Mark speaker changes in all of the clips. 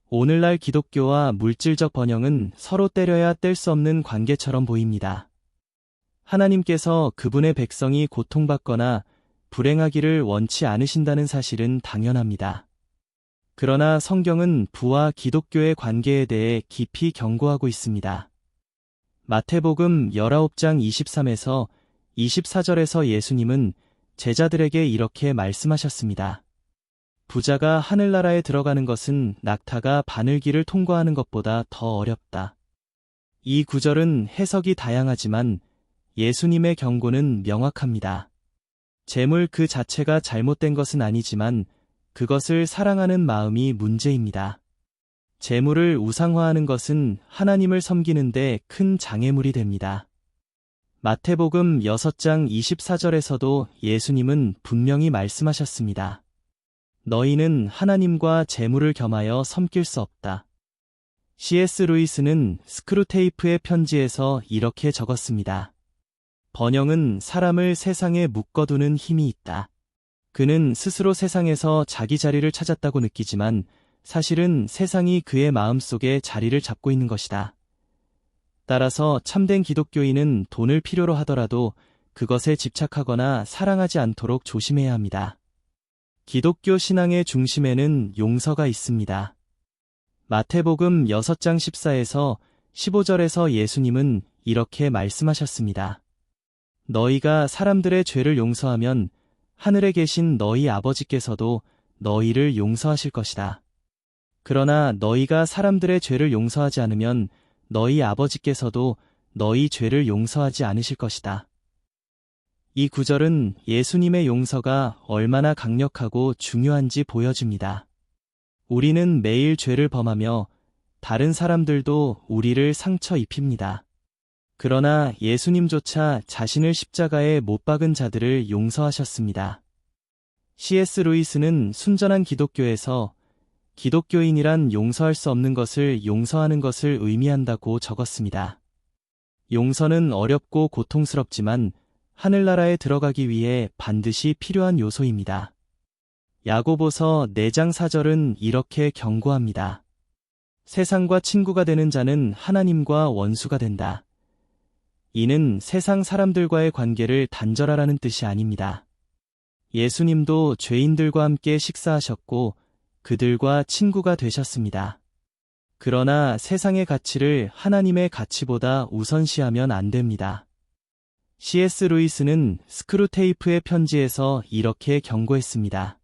Speaker 1: 오늘날 기독교와 물질적 번영은 서로 때려야 뗄 수 없는 관계처럼 보입니다. 하나님께서 그분의 백성이 고통받거나 불행하기를 원치 않으신다는 사실은 당연합니다. 그러나 성경은 부와 기독교의 관계에 대해 깊이 경고하고 있습니다. 마태복음 19장 23에서 24절에서 예수님은 제자들에게 이렇게 말씀하셨습니다. 부자가 하늘나라에 들어가는 것은 낙타가 바늘길을 통과하는 것보다 더 어렵다. 이 구절은 해석이 다양하지만 예수님의 경고는 명확합니다. 재물 그 자체가 잘못된 것은 아니지만 그것을 사랑하는 마음이 문제입니다. 재물을 우상화하는 것은 하나님을 섬기는데 큰 장애물이 됩니다. 마태복음 6장 24절에서도 예수님은 분명히 말씀하셨습니다. 너희는 하나님과 재물을 겸하여 섬길 수 없다. C.S. 루이스는 스크루테이프의 편지에서 이렇게 적었습니다. 번영은 사람을 세상에 묶어두는 힘이 있다. 그는 스스로 세상에서 자기 자리를 찾았다고 느끼지만 사실은 세상이 그의 마음속에 자리를 잡고 있는 것이다. 따라서 참된 기독교인은 돈을 필요로 하더라도 그것에 집착하거나 사랑하지 않도록 조심해야 합니다. 기독교 신앙의 중심에는 용서가 있습니다. 마태복음 6장 14에서 15절에서 예수님은 이렇게 말씀하셨습니다. 너희가 사람들의 죄를 용서하면 하늘에 계신 너희 아버지께서도 너희를 용서하실 것이다. 그러나 너희가 사람들의 죄를 용서하지 않으면 너희 아버지께서도 너희 죄를 용서하지 않으실 것이다. 이 구절은 예수님의 용서가 얼마나 강력하고 중요한지 보여줍니다. 우리는 매일 죄를 범하며 다른 사람들도 우리를 상처 입힙니다. 그러나 예수님조차 자신을 십자가에 못 박은 자들을 용서하셨습니다. C.S. 루이스는 순전한 기독교에서 기독교인이란 용서할 수 없는 것을 용서하는 것을 의미한다고 적었습니다. 용서는 어렵고 고통스럽지만 하늘나라에 들어가기 위해 반드시 필요한 요소입니다. 야고보서 4장 4절은 이렇게 경고합니다. 세상과 친구가 되는 자는 하나님과 원수가 된다. 이는 세상 사람들과의 관계를 단절하라는 뜻이 아닙니다. 예수님도 죄인들과 함께 식사하셨고 그들과 친구가 되셨습니다. 그러나 세상의 가치를 하나님의 가치보다 우선시하면 안 됩니다. C.S. 루이스는 스크루테이프의 편지에서 이렇게 경고했습니다.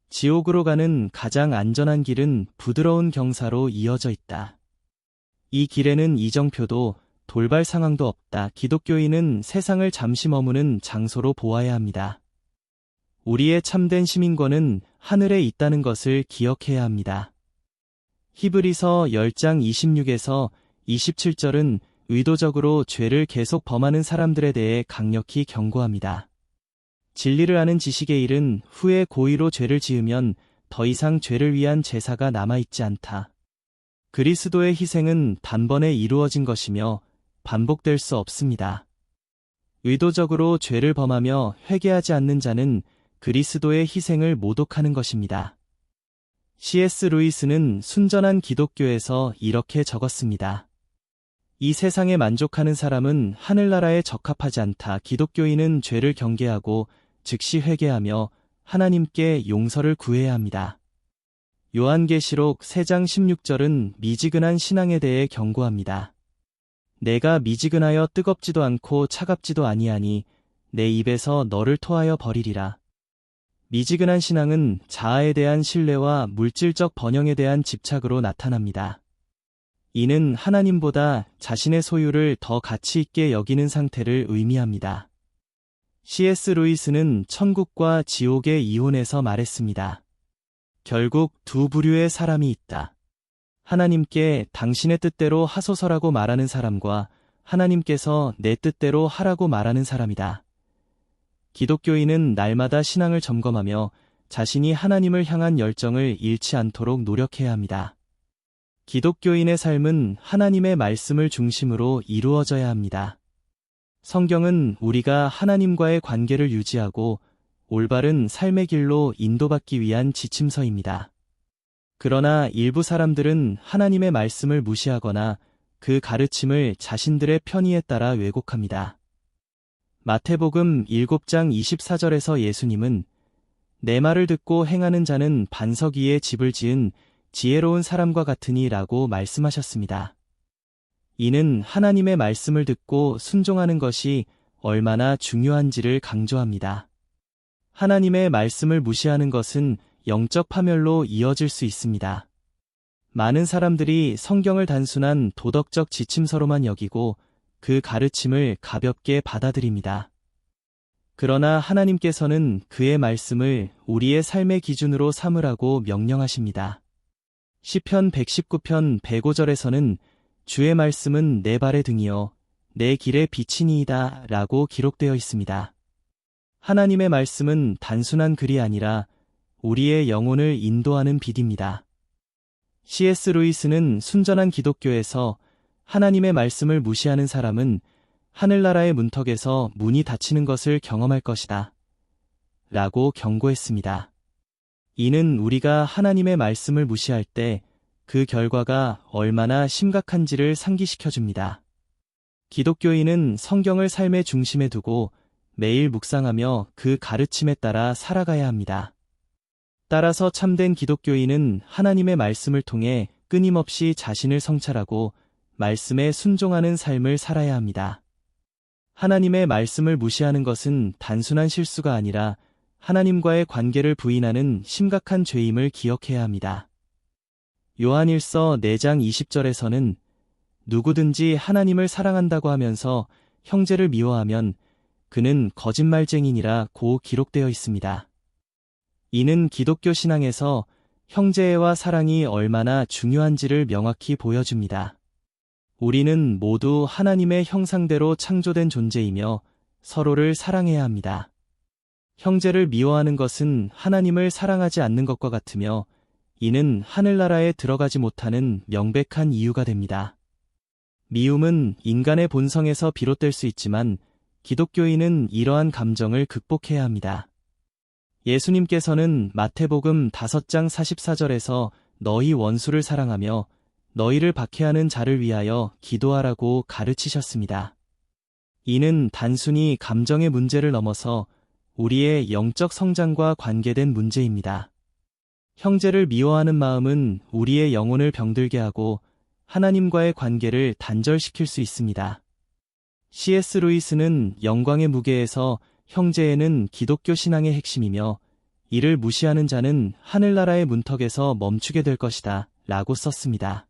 Speaker 1: 지옥으로 가는 가장 안전한 길은 부드러운 경사로 이어져 있다. 이 길에는 이정표도 돌발 상황도 없다. 기독교인은 세상을 잠시 머무는 장소로 보아야 합니다. 우리의 참된 시민권은 하늘에 있다는 것을 기억해야 합니다. 히브리서 10장 26에서 27절은 의도적으로 죄를 계속 범하는 사람들에 대해 강력히 경고합니다. 진리를 아는 지식의 일은 후에 고의로 죄를 지으면 더 이상 죄를 위한 제사가 남아있지 않다. 그리스도의 희생은 단번에 이루어진 것이며 반복될 수 없습니다. 의도적으로 죄를 범하며 회개하지 않는 자는 그리스도의 희생을 모독하는 것입니다. C.S. 루이스는 순전한 기독교에서 이렇게 적었습니다. 이 세상에 만족하는 사람은 하늘나라에 적합하지 않다. 기독교인은 죄를 경계하고 즉시 회개하며 하나님께 용서를 구해야 합니다. 요한계시록 3장 16절은 미지근한 신앙에 대해 경고합니다. 내가 미지근하여 뜨겁지도 않고 차갑지도 아니하니 내 입에서 너를 토하여 버리리라. 미지근한 신앙은 자아에 대한 신뢰와 물질적 번영에 대한 집착으로 나타납니다. 이는 하나님보다 자신의 소유를 더 가치 있게 여기는 상태를 의미합니다. C.S. 루이스는 천국과 지옥의 이혼에서 말했습니다. 결국 두 부류의 사람이 있다. 하나님께 당신의 뜻대로 하소서라고 말하는 사람과 하나님께서 내 뜻대로 하라고 말하는 사람이다. 기독교인은 날마다 신앙을 점검하며 자신이 하나님을 향한 열정을 잃지 않도록 노력해야 합니다. 기독교인의 삶은 하나님의 말씀을 중심으로 이루어져야 합니다. 성경은 우리가 하나님과의 관계를 유지하고 올바른 삶의 길로 인도받기 위한 지침서입니다. 그러나 일부 사람들은 하나님의 말씀을 무시하거나 그 가르침을 자신들의 편의에 따라 왜곡합니다. 마태복음 7장 24절에서 예수님은 내 말을 듣고 행하는 자는 반석 위에 집을 지은 지혜로운 사람과 같으니 라고 말씀하셨습니다. 이는 하나님의 말씀을 듣고 순종하는 것이 얼마나 중요한지를 강조합니다. 하나님의 말씀을 무시하는 것은 영적 파멸로 이어질 수 있습니다. 많은 사람들이 성경을 단순한 도덕적 지침서로만 여기고 그 가르침을 가볍게 받아들입니다. 그러나 하나님께서는 그의 말씀을 우리의 삶의 기준으로 삼으라고 명령하십니다. 시편 119편 105절에서는 주의 말씀은 내 발의 등이요 내 길의 빛이니이다 라고 기록되어 있습니다. 하나님의 말씀은 단순한 글이 아니라 우리의 영혼을 인도하는 빛입니다. C.S. 루이스는 순전한 기독교에서 하나님의 말씀을 무시하는 사람은 하늘나라의 문턱에서 문이 닫히는 것을 경험할 것이다 라고 경고했습니다. 이는 우리가 하나님의 말씀을 무시할 때 그 결과가 얼마나 심각한지를 상기시켜줍니다. 기독교인은 성경을 삶의 중심에 두고 매일 묵상하며 그 가르침에 따라 살아가야 합니다. 따라서 참된 기독교인은 하나님의 말씀을 통해 끊임없이 자신을 성찰하고 말씀에 순종하는 삶을 살아야 합니다. 하나님의 말씀을 무시하는 것은 단순한 실수가 아니라 하나님과의 관계를 부인하는 심각한 죄임을 기억해야 합니다. 요한일서 4장 20절에서는 누구든지 하나님을 사랑한다고 하면서 형제를 미워하면 그는 거짓말쟁이니라고 기록되어 있습니다. 이는 기독교 신앙에서 형제애와 사랑이 얼마나 중요한지를 명확히 보여줍니다. 우리는 모두 하나님의 형상대로 창조된 존재이며 서로를 사랑해야 합니다. 형제를 미워하는 것은 하나님을 사랑하지 않는 것과 같으며 이는 하늘나라에 들어가지 못하는 명백한 이유가 됩니다. 미움은 인간의 본성에서 비롯될 수 있지만 기독교인은 이러한 감정을 극복해야 합니다. 예수님께서는 마태복음 5장 44절에서 너희 원수를 사랑하며 너희를 박해하는 자를 위하여 기도하라고 가르치셨습니다. 이는 단순히 감정의 문제를 넘어서 우리의 영적 성장과 관계된 문제입니다. 형제를 미워하는 마음은 우리의 영혼을 병들게 하고 하나님과의 관계를 단절시킬 수 있습니다. C.S. 루이스는 영광의 무게에서 형제애는 기독교 신앙의 핵심이며 이를 무시하는 자는 하늘나라의 문턱에서 멈추게 될 것이다 라고 썼습니다.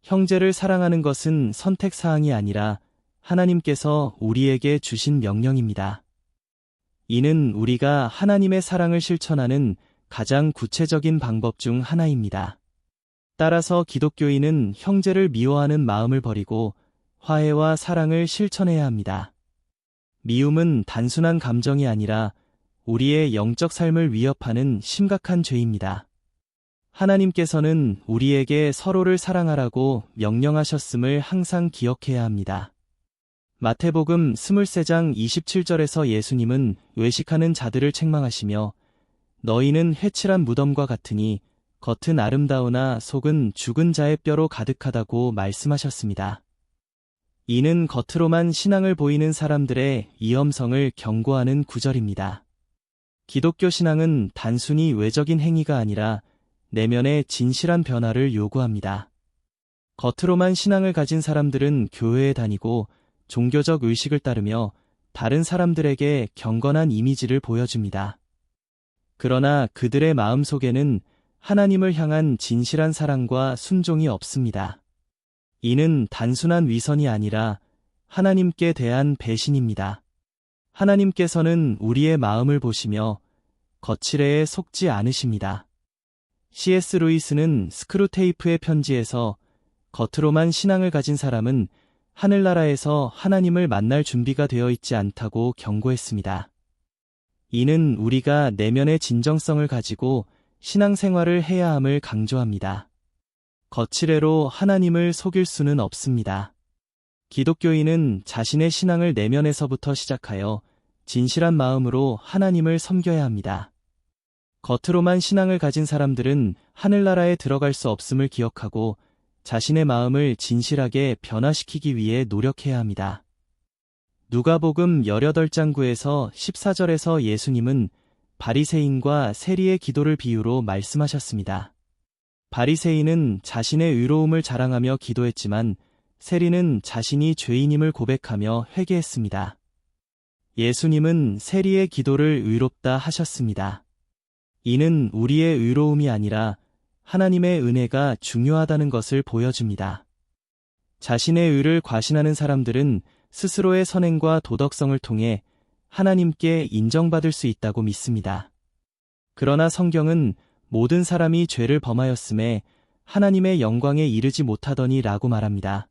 Speaker 1: 형제를 사랑하는 것은 선택사항이 아니라 하나님께서 우리에게 주신 명령입니다. 이는 우리가 하나님의 사랑을 실천하는 가장 구체적인 방법 중 하나입니다. 따라서 기독교인은 형제를 미워하는 마음을 버리고 화해와 사랑을 실천해야 합니다. 미움은 단순한 감정이 아니라 우리의 영적 삶을 위협하는 심각한 죄입니다. 하나님께서는 우리에게 서로를 사랑하라고 명령하셨음을 항상 기억해야 합니다. 마태복음 23장 27절에서 예수님은 외식하는 자들을 책망하시며 너희는 회칠한 무덤과 같으니 겉은 아름다우나 속은 죽은 자의 뼈로 가득하다고 말씀하셨습니다. 이는 겉으로만 신앙을 보이는 사람들의 위험성을 경고하는 구절입니다. 기독교 신앙은 단순히 외적인 행위가 아니라 내면의 진실한 변화를 요구합니다. 겉으로만 신앙을 가진 사람들은 교회에 다니고 종교적 의식을 따르며 다른 사람들에게 경건한 이미지를 보여줍니다. 그러나 그들의 마음속에는 하나님을 향한 진실한 사랑과 순종이 없습니다. 이는 단순한 위선이 아니라 하나님께 대한 배신입니다. 하나님께서는 우리의 마음을 보시며 거칠애에 속지 않으십니다. C.S. 루이스는 스크루테이프의 편지에서 겉으로만 신앙을 가진 사람은 하늘나라에서 하나님을 만날 준비가 되어 있지 않다고 경고했습니다. 이는 우리가 내면의 진정성을 가지고 신앙생활을 해야 함을 강조합니다. 거칠애로 하나님을 속일 수는 없습니다. 기독교인은 자신의 신앙을 내면에서부터 시작하여 진실한 마음으로 하나님을 섬겨야 합니다. 겉으로만 신앙을 가진 사람들은 하늘나라에 들어갈 수 없음을 기억하고 자신의 마음을 진실하게 변화시키기 위해 노력해야 합니다. 누가복음 18장 9에서 14절에서 예수님은 바리새인과 세리의 기도를 비유로 말씀하셨습니다. 바리새인은 자신의 의로움을 자랑하며 기도했지만 세리는 자신이 죄인임을 고백하며 회개했습니다. 예수님은 세리의 기도를 의롭다 하셨습니다. 이는 우리의 의로움이 아니라 하나님의 은혜가 중요하다는 것을 보여줍니다. 자신의 의를 과신하는 사람들은 스스로의 선행과 도덕성을 통해 하나님께 인정받을 수 있다고 믿습니다. 그러나 성경은 모든 사람이 죄를 범하였음에 하나님의 영광에 이르지 못하더니 라고 말합니다.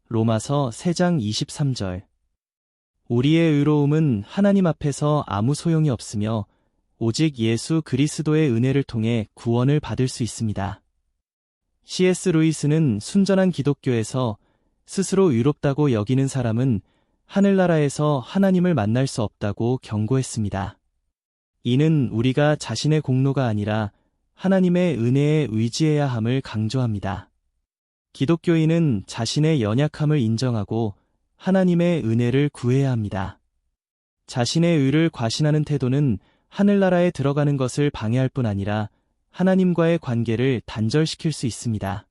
Speaker 1: 로마서 3장 23절. 우리의 의로움은 하나님 앞에서 아무 소용이 없으며 오직 예수 그리스도의 은혜를 통해 구원을 받을 수 있습니다. C.S. 루이스는 순전한 기독교에서 스스로 의롭다고 여기는 사람은 하늘나라에서 하나님을 만날 수 없다고 경고했습니다. 이는 우리가 자신의 공로가 아니라 하나님의 은혜에 의지해야 함을 강조합니다. 기독교인은 자신의 연약함을 인정하고 하나님의 은혜를 구해야 합니다. 자신의 의를 과신하는 태도는 하늘나라에 들어가는 것을 방해할 뿐 아니라 하나님과의 관계를 단절시킬 수 있습니다.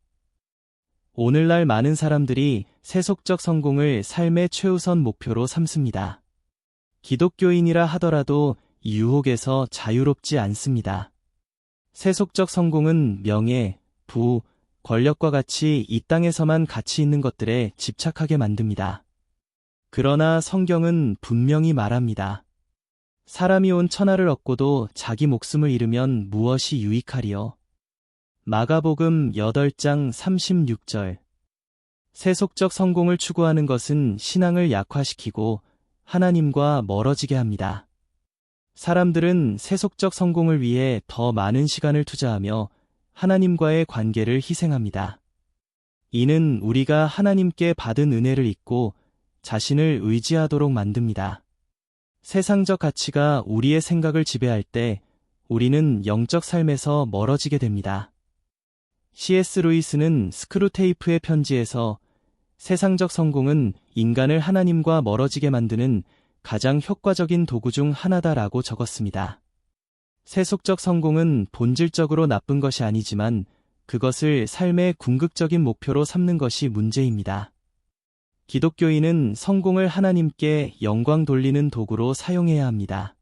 Speaker 1: 오늘날 많은 사람들이 세속적 성공을 삶의 최우선 목표로 삼습니다. 기독교인이라 하더라도 이 유혹에서 자유롭지 않습니다. 세속적 성공은 명예, 부, 권력과 같이 이 땅에서만 가치 있는 것들에 집착하게 만듭니다. 그러나 성경은 분명히 말합니다. 사람이 온 천하를 얻고도 자기 목숨을 잃으면 무엇이 유익하리요? 마가복음 8장 36절. 세속적 성공을 추구하는 것은 신앙을 약화시키고 하나님과 멀어지게 합니다. 사람들은 세속적 성공을 위해 더 많은 시간을 투자하며 하나님과의 관계를 희생합니다. 이는 우리가 하나님께 받은 은혜를 잊고 자신을 의지하도록 만듭니다. 세상적 가치가 우리의 생각을 지배할 때 우리는 영적 삶에서 멀어지게 됩니다. C.S. 루이스는 스크루테이프의 편지에서 세상적 성공은 인간을 하나님과 멀어지게 만드는 가장 효과적인 도구 중 하나다라고 적었습니다. 세속적 성공은 본질적으로 나쁜 것이 아니지만 그것을 삶의 궁극적인 목표로 삼는 것이 문제입니다. 기독교인은 성공을 하나님께 영광 돌리는 도구로 사용해야 합니다.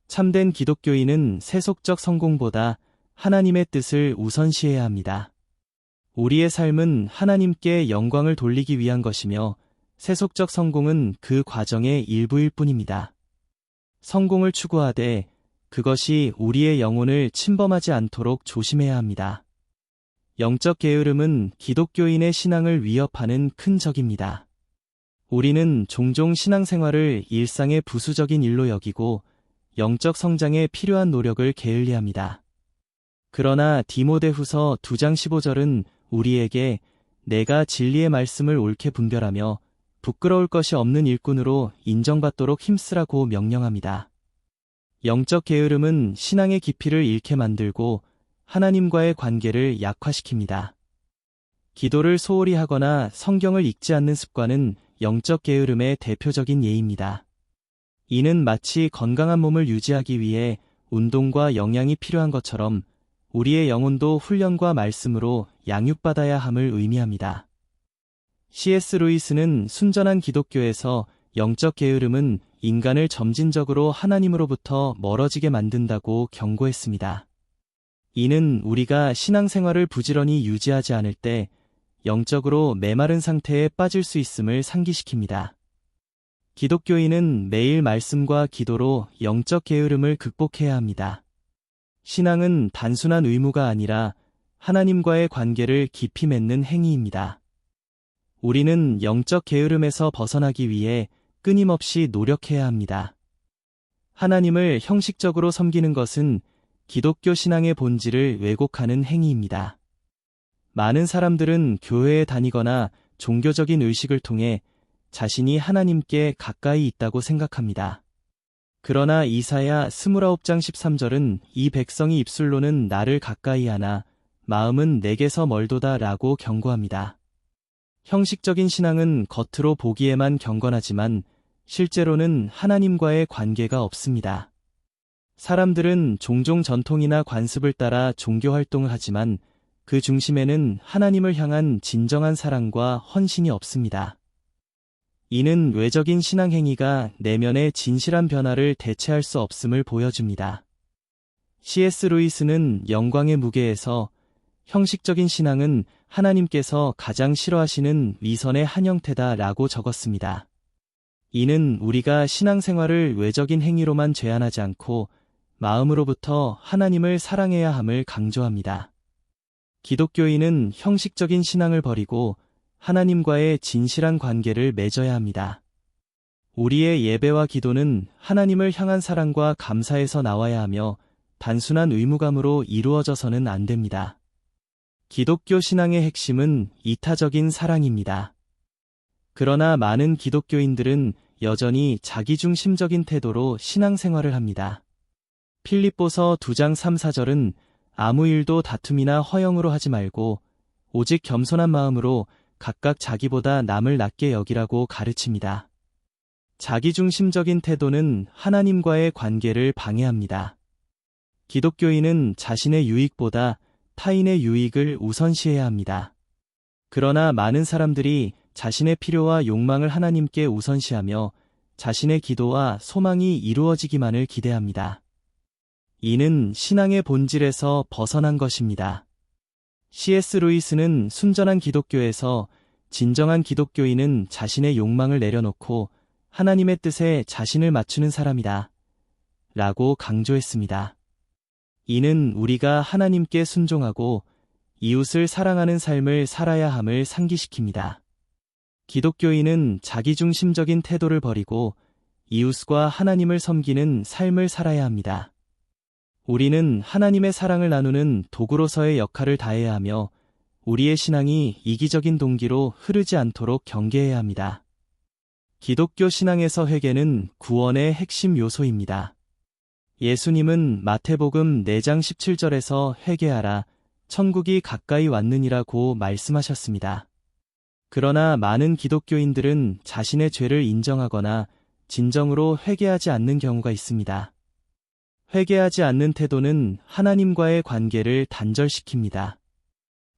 Speaker 1: 참된 기독교인은 세속적 성공보다 하나님의 뜻을 우선시해야 합니다. 우리의 삶은 하나님께 영광을 돌리기 위한 것이며 세속적 성공은 그 과정의 일부일 뿐입니다. 성공을 추구하되 그것이 우리의 영혼을 침범하지 않도록 조심해야 합니다. 영적 게으름은 기독교인의 신앙을 위협하는 큰 적입니다. 우리는 종종 신앙생활을 일상의 부수적인 일로 여기고 영적 성장에 필요한 노력을 게을리합니다. 그러나 디모데후서 2장 15절은 우리에게 내가 진리의 말씀을 옳게 분별하며 부끄러울 것이 없는 일꾼으로 인정받도록 힘쓰라고 명령합니다. 영적 게으름은 신앙의 깊이를 잃게 만들고 하나님과의 관계를 약화시킵니다. 기도를 소홀히 하거나 성경을 읽지 않는 습관은 영적 게으름의 대표적인 예입니다. 이는 마치 건강한 몸을 유지하기 위해 운동과 영양이 필요한 것처럼 우리의 영혼도 훈련과 말씀으로 양육받아야 함을 의미합니다. C.S. 루이스는 순전한 기독교에서 영적 게으름은 인간을 점진적으로 하나님으로부터 멀어지게 만든다고 경고했습니다. 이는 우리가 신앙생활을 부지런히 유지하지 않을 때 영적으로 메마른 상태에 빠질 수 있음을 상기시킵니다. 기독교인은 매일 말씀과 기도로 영적 게으름을 극복해야 합니다. 신앙은 단순한 의무가 아니라 하나님과의 관계를 깊이 맺는 행위입니다. 우리는 영적 게으름에서 벗어나기 위해 끊임없이 노력해야 합니다. 하나님을 형식적으로 섬기는 것은 기독교 신앙의 본질을 왜곡하는 행위입니다. 많은 사람들은 교회에 다니거나 종교적인 의식을 통해 자신이 하나님께 가까이 있다고 생각합니다. 그러나 이사야 29장 13절은 이 백성이 입술로는 나를 가까이 하나 마음은 내게서 멀도다 라고 경고합니다. 형식적인 신앙은 겉으로 보기에만 경건하지만 실제로는 하나님과의 관계가 없습니다. 사람들은 종종 전통이나 관습을 따라 종교 활동을 하지만 그 중심에는 하나님을 향한 진정한 사랑과 헌신이 없습니다. 이는 외적인 신앙 행위가 내면의 진실한 변화를 대체할 수 없음을 보여줍니다. C.S. 루이스는 영광의 무게에서 형식적인 신앙은 하나님께서 가장 싫어하시는 위선의 한 형태다 라고 적었습니다. 이는 우리가 신앙생활을 외적인 행위로만 제한하지 않고 마음으로부터 하나님을 사랑해야 함을 강조합니다. 기독교인은 형식적인 신앙을 버리고 하나님과의 진실한 관계를 맺어야 합니다. 우리의 예배와 기도는 하나님을 향한 사랑과 감사에서 나와야 하며 단순한 의무감으로 이루어져서는 안 됩니다. 기독교 신앙의 핵심은 이타적인 사랑입니다. 그러나 많은 기독교인들은 여전히 자기중심적인 태도로 신앙생활을 합니다. 필립보서 2장 3, 4절은 아무 일도 다툼이나 허영으로 하지 말고 오직 겸손한 마음으로 각각 자기보다 남을 낮게 여기라고 가르칩니다. 자기중심적인 태도는 하나님과의 관계를 방해합니다. 기독교인은 자신의 유익보다 타인의 유익을 우선시해야 합니다. 그러나 많은 사람들이 자신의 필요와 욕망을 하나님께 우선시하며 자신의 기도와 소망이 이루어지기만을 기대합니다. 이는 신앙의 본질에서 벗어난 것입니다. C.S. 루이스는 순전한 기독교에서 진정한 기독교인은 자신의 욕망을 내려놓고 하나님의 뜻에 자신을 맞추는 사람이다 라고 강조했습니다. 이는 우리가 하나님께 순종하고 이웃을 사랑하는 삶을 살아야 함을 상기시킵니다. 기독교인은 자기중심적인 태도를 버리고 이웃과 하나님을 섬기는 삶을 살아야 합니다. 우리는 하나님의 사랑을 나누는 도구로서의 역할을 다해야 하며 우리의 신앙이 이기적인 동기로 흐르지 않도록 경계해야 합니다. 기독교 신앙에서 회개는 구원의 핵심 요소입니다. 예수님은 마태복음 4장 17절에서 회개하라, 천국이 가까이 왔느니라고 말씀하셨습니다. 그러나 많은 기독교인들은 자신의 죄를 인정하거나 진정으로 회개하지 않는 경우가 있습니다. 회개하지 않는 태도는 하나님과의 관계를 단절시킵니다.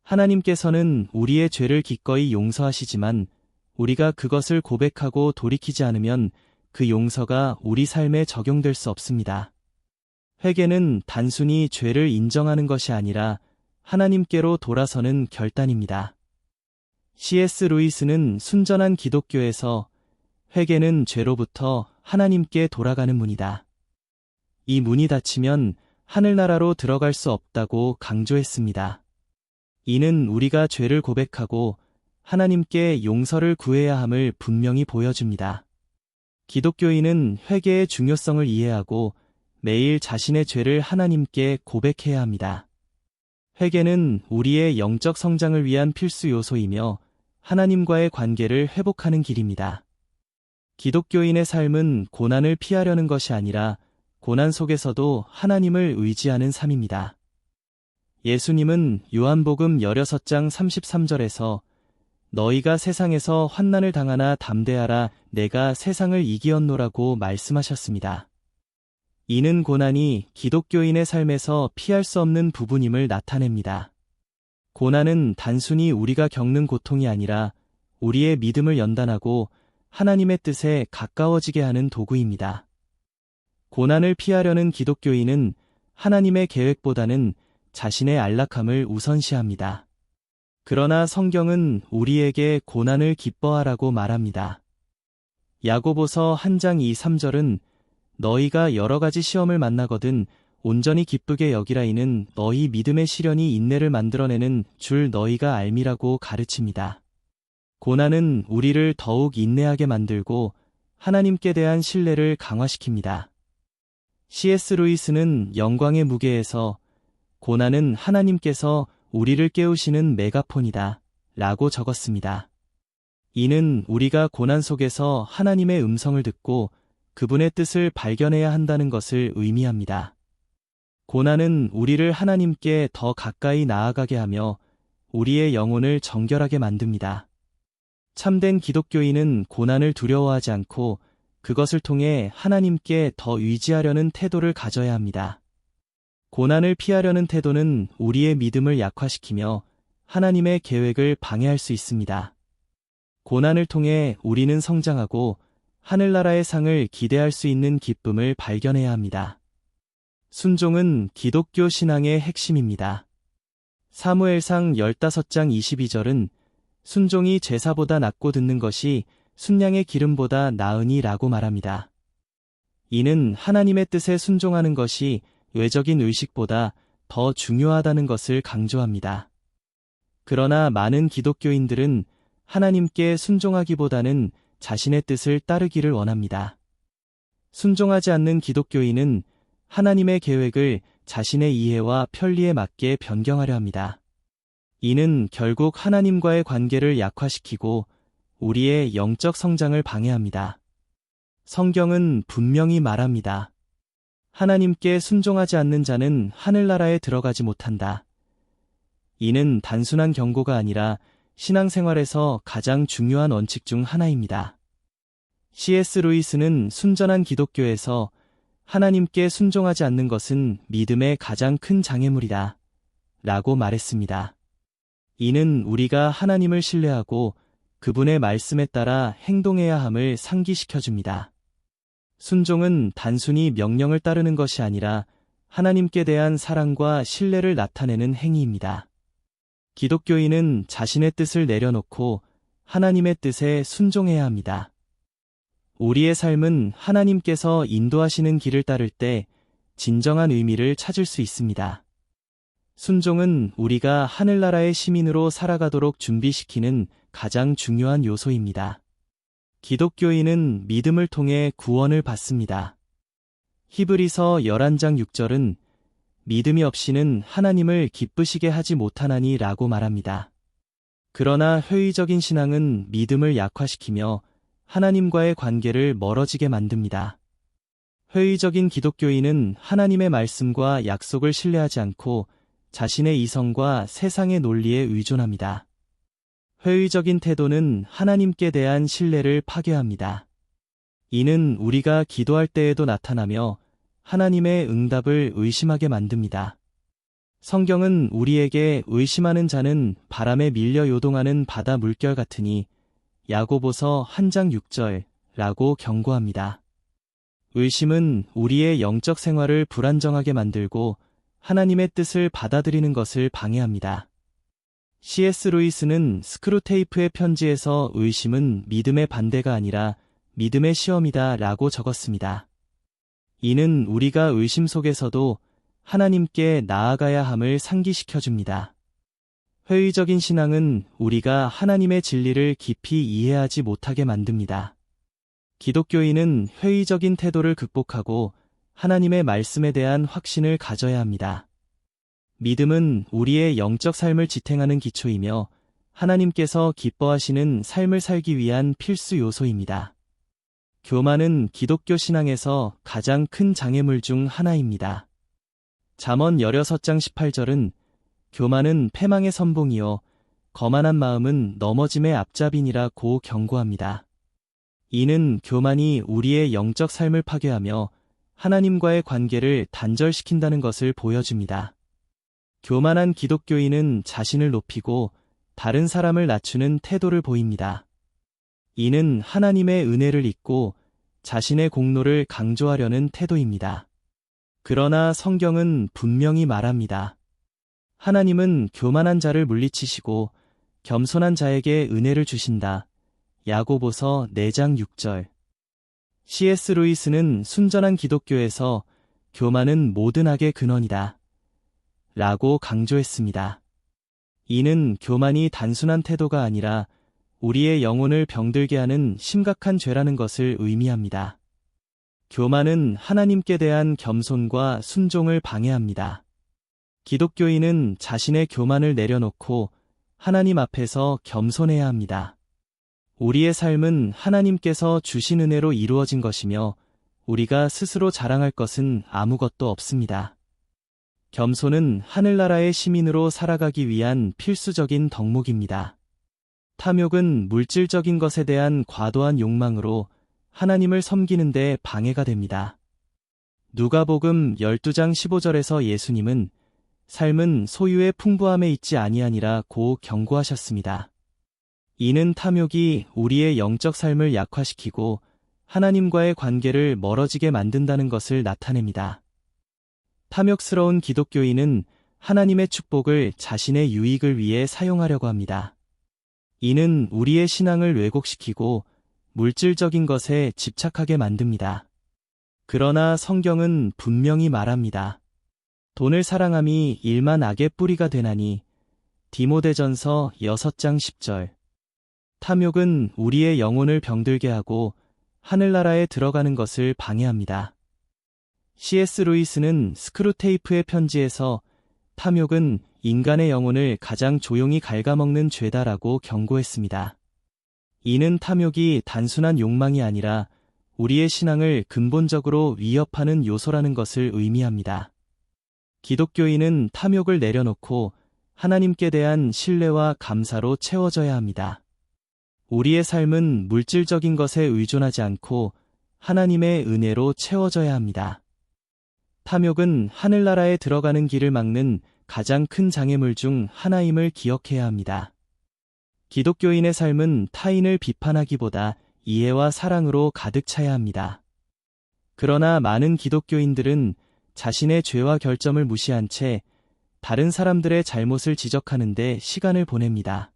Speaker 1: 하나님께서는 우리의 죄를 기꺼이 용서하시지만 우리가 그것을 고백하고 돌이키지 않으면 그 용서가 우리 삶에 적용될 수 없습니다. 회개는 단순히 죄를 인정하는 것이 아니라 하나님께로 돌아서는 결단입니다. C.S. 루이스는 순전한 기독교에서 회개는 죄로부터 하나님께 돌아가는 문이다. 이 문이 닫히면 하늘나라로 들어갈 수 없다고 강조했습니다. 이는 우리가 죄를 고백하고 하나님께 용서를 구해야 함을 분명히 보여줍니다. 기독교인은 회개의 중요성을 이해하고 매일 자신의 죄를 하나님께 고백해야 합니다. 회개는 우리의 영적 성장을 위한 필수 요소이며 하나님과의 관계를 회복하는 길입니다. 기독교인의 삶은 고난을 피하려는 것이 아니라 고난 속에서도 하나님을 의지하는 삶입니다. 예수님은 요한복음 16장 33절에서 너희가 세상에서 환난을 당하나 담대하라 내가 세상을 이기었노라고 말씀하셨습니다. 이는 고난이 기독교인의 삶에서 피할 수 없는 부분임을 나타냅니다. 고난은 단순히 우리가 겪는 고통이 아니라 우리의 믿음을 연단하고 하나님의 뜻에 가까워지게 하는 도구입니다. 고난을 피하려는 기독교인은 하나님의 계획보다는 자신의 안락함을 우선시합니다. 그러나 성경은 우리에게 고난을 기뻐하라고 말합니다. 야고보서 1장 2, 3절은 너희가 여러 가지 시험을 만나거든 온전히 기쁘게 여기라 이는 너희 믿음의 시련이 인내를 만들어내는 줄 너희가 알미라고 가르칩니다. 고난은 우리를 더욱 인내하게 만들고 하나님께 대한 신뢰를 강화시킵니다. C.S. 루이스는 영광의 무게에서 고난은 하나님께서 우리를 깨우시는 메가폰이다 라고 적었습니다. 이는 우리가 고난 속에서 하나님의 음성을 듣고 그분의 뜻을 발견해야 한다는 것을 의미합니다. 고난은 우리를 하나님께 더 가까이 나아가게 하며 우리의 영혼을 정결하게 만듭니다. 참된 기독교인은 고난을 두려워하지 않고 그것을 통해 하나님께 더 의지하려는 태도를 가져야 합니다. 고난을 피하려는 태도는 우리의 믿음을 약화시키며 하나님의 계획을 방해할 수 있습니다. 고난을 통해 우리는 성장하고 하늘나라의 상을 기대할 수 있는 기쁨을 발견해야 합니다. 순종은 기독교 신앙의 핵심입니다. 사무엘상 15장 22절은 순종이 제사보다 낫고 듣는 것이 순양의 기름보다 나으니 라고 말합니다. 이는 하나님의 뜻에 순종하는 것이 외적인 의식보다 더 중요하다는 것을 강조합니다. 그러나 많은 기독교인들은 하나님께 순종하기보다는 자신의 뜻을 따르기를 원합니다. 순종하지 않는 기독교인은 하나님의 계획을 자신의 이해와 편리에 맞게 변경하려 합니다. 이는 결국 하나님과의 관계를 약화시키고 우리의 영적 성장을 방해합니다. 성경은 분명히 말합니다. 하나님께 순종하지 않는 자는 하늘나라에 들어가지 못한다. 이는 단순한 경고가 아니라 신앙생활에서 가장 중요한 원칙 중 하나입니다. C.S. 루이스는 순전한 기독교에서 하나님께 순종하지 않는 것은 믿음의 가장 큰 장애물이다 라고 말했습니다. 이는 우리가 하나님을 신뢰하고 그분의 말씀에 따라 행동해야 함을 상기시켜줍니다. 순종은 단순히 명령을 따르는 것이 아니라 하나님께 대한 사랑과 신뢰를 나타내는 행위입니다. 기독교인은 자신의 뜻을 내려놓고 하나님의 뜻에 순종해야 합니다. 우리의 삶은 하나님께서 인도하시는 길을 따를 때 진정한 의미를 찾을 수 있습니다. 순종은 우리가 하늘나라의 시민으로 살아가도록 준비시키는 가장 중요한 요소입니다. 기독교인은 믿음을 통해 구원을 받습니다. 히브리서 11장 6절은 믿음이 없이는 하나님을 기쁘시게 하지 못하나니 라고 말합니다. 그러나 회의적인 신앙은 믿음을 약화시키며 하나님과의 관계를 멀어지게 만듭니다. 회의적인 기독교인은 하나님의 말씀과 약속을 신뢰하지 않고 자신의 이성과 세상의 논리에 의존합니다. 회의적인 태도는 하나님께 대한 신뢰를 파괴합니다. 이는 우리가 기도할 때에도 나타나며 하나님의 응답을 의심하게 만듭니다. 성경은 우리에게 의심하는 자는 바람에 밀려 요동하는 바다 물결 같으니 야고보서 1장 6절라고 경고합니다. 의심은 우리의 영적 생활을 불안정하게 만들고 하나님의 뜻을 받아들이는 것을 방해합니다. C.S. 루이스는 스크루테이프의 편지에서 의심은 믿음의 반대가 아니라 믿음의 시험이다 라고 적었습니다. 이는 우리가 의심 속에서도 하나님께 나아가야 함을 상기시켜줍니다. 회의적인 신앙은 우리가 하나님의 진리를 깊이 이해하지 못하게 만듭니다. 기독교인은 회의적인 태도를 극복하고 하나님의 말씀에 대한 확신을 가져야 합니다. 믿음은 우리의 영적 삶을 지탱하는 기초이며 하나님께서 기뻐하시는 삶을 살기 위한 필수 요소입니다. 교만은 기독교 신앙에서 가장 큰 장애물 중 하나입니다. 잠언 16장 18절은 교만은 패망의 선봉이요 거만한 마음은 넘어짐의 앞잡이니라고 경고합니다. 이는 교만이 우리의 영적 삶을 파괴하며 하나님과의 관계를 단절시킨다는 것을 보여줍니다. 교만한 기독교인은 자신을 높이고 다른 사람을 낮추는 태도를 보입니다. 이는 하나님의 은혜를 잊고 자신의 공로를 강조하려는 태도입니다. 그러나 성경은 분명히 말합니다. 하나님은 교만한 자를 물리치시고 겸손한 자에게 은혜를 주신다. 야고보서 4장 6절. C.S. 루이스는 순전한 기독교에서 교만은 모든 악의 근원이다 라고 강조했습니다. 이는 교만이 단순한 태도가 아니라 우리의 영혼을 병들게 하는 심각한 죄라는 것을 의미합니다. 교만은 하나님께 대한 겸손과 순종을 방해합니다. 기독교인은 자신의 교만을 내려놓고 하나님 앞에서 겸손해야 합니다. 우리의 삶은 하나님께서 주신 은혜로 이루어진 것이며 우리가 스스로 자랑할 것은 아무것도 없습니다. 겸손은 하늘나라의 시민으로 살아가기 위한 필수적인 덕목입니다. 탐욕은 물질적인 것에 대한 과도한 욕망으로 하나님을 섬기는 데 방해가 됩니다. 누가복음 12장 15절에서 예수님은 삶은 소유의 풍부함에 있지 아니하니라 고 경고하셨습니다. 이는 탐욕이 우리의 영적 삶을 약화시키고 하나님과의 관계를 멀어지게 만든다는 것을 나타냅니다. 탐욕스러운 기독교인은 하나님의 축복을 자신의 유익을 위해 사용하려고 합니다. 이는 우리의 신앙을 왜곡시키고 물질적인 것에 집착하게 만듭니다. 그러나 성경은 분명히 말합니다. 돈을 사랑함이 일만 악의 뿌리가 되나니. 디모데전서 6장 10절. 탐욕은 우리의 영혼을 병들게 하고 하늘나라에 들어가는 것을 방해합니다. C.S. 루이스는 스크루테이프의 편지에서 탐욕은 인간의 영혼을 가장 조용히 갉아먹는 죄다라고 경고했습니다. 이는 탐욕이 단순한 욕망이 아니라 우리의 신앙을 근본적으로 위협하는 요소라는 것을 의미합니다. 기독교인은 탐욕을 내려놓고 하나님께 대한 신뢰와 감사로 채워져야 합니다. 우리의 삶은 물질적인 것에 의존하지 않고 하나님의 은혜로 채워져야 합니다. 탐욕은 하늘나라에 들어가는 길을 막는 가장 큰 장애물 중 하나임을 기억해야 합니다. 기독교인의 삶은 타인을 비판하기보다 이해와 사랑으로 가득 차야 합니다. 그러나 많은 기독교인들은 자신의 죄와 결점을 무시한 채 다른 사람들의 잘못을 지적하는 데 시간을 보냅니다.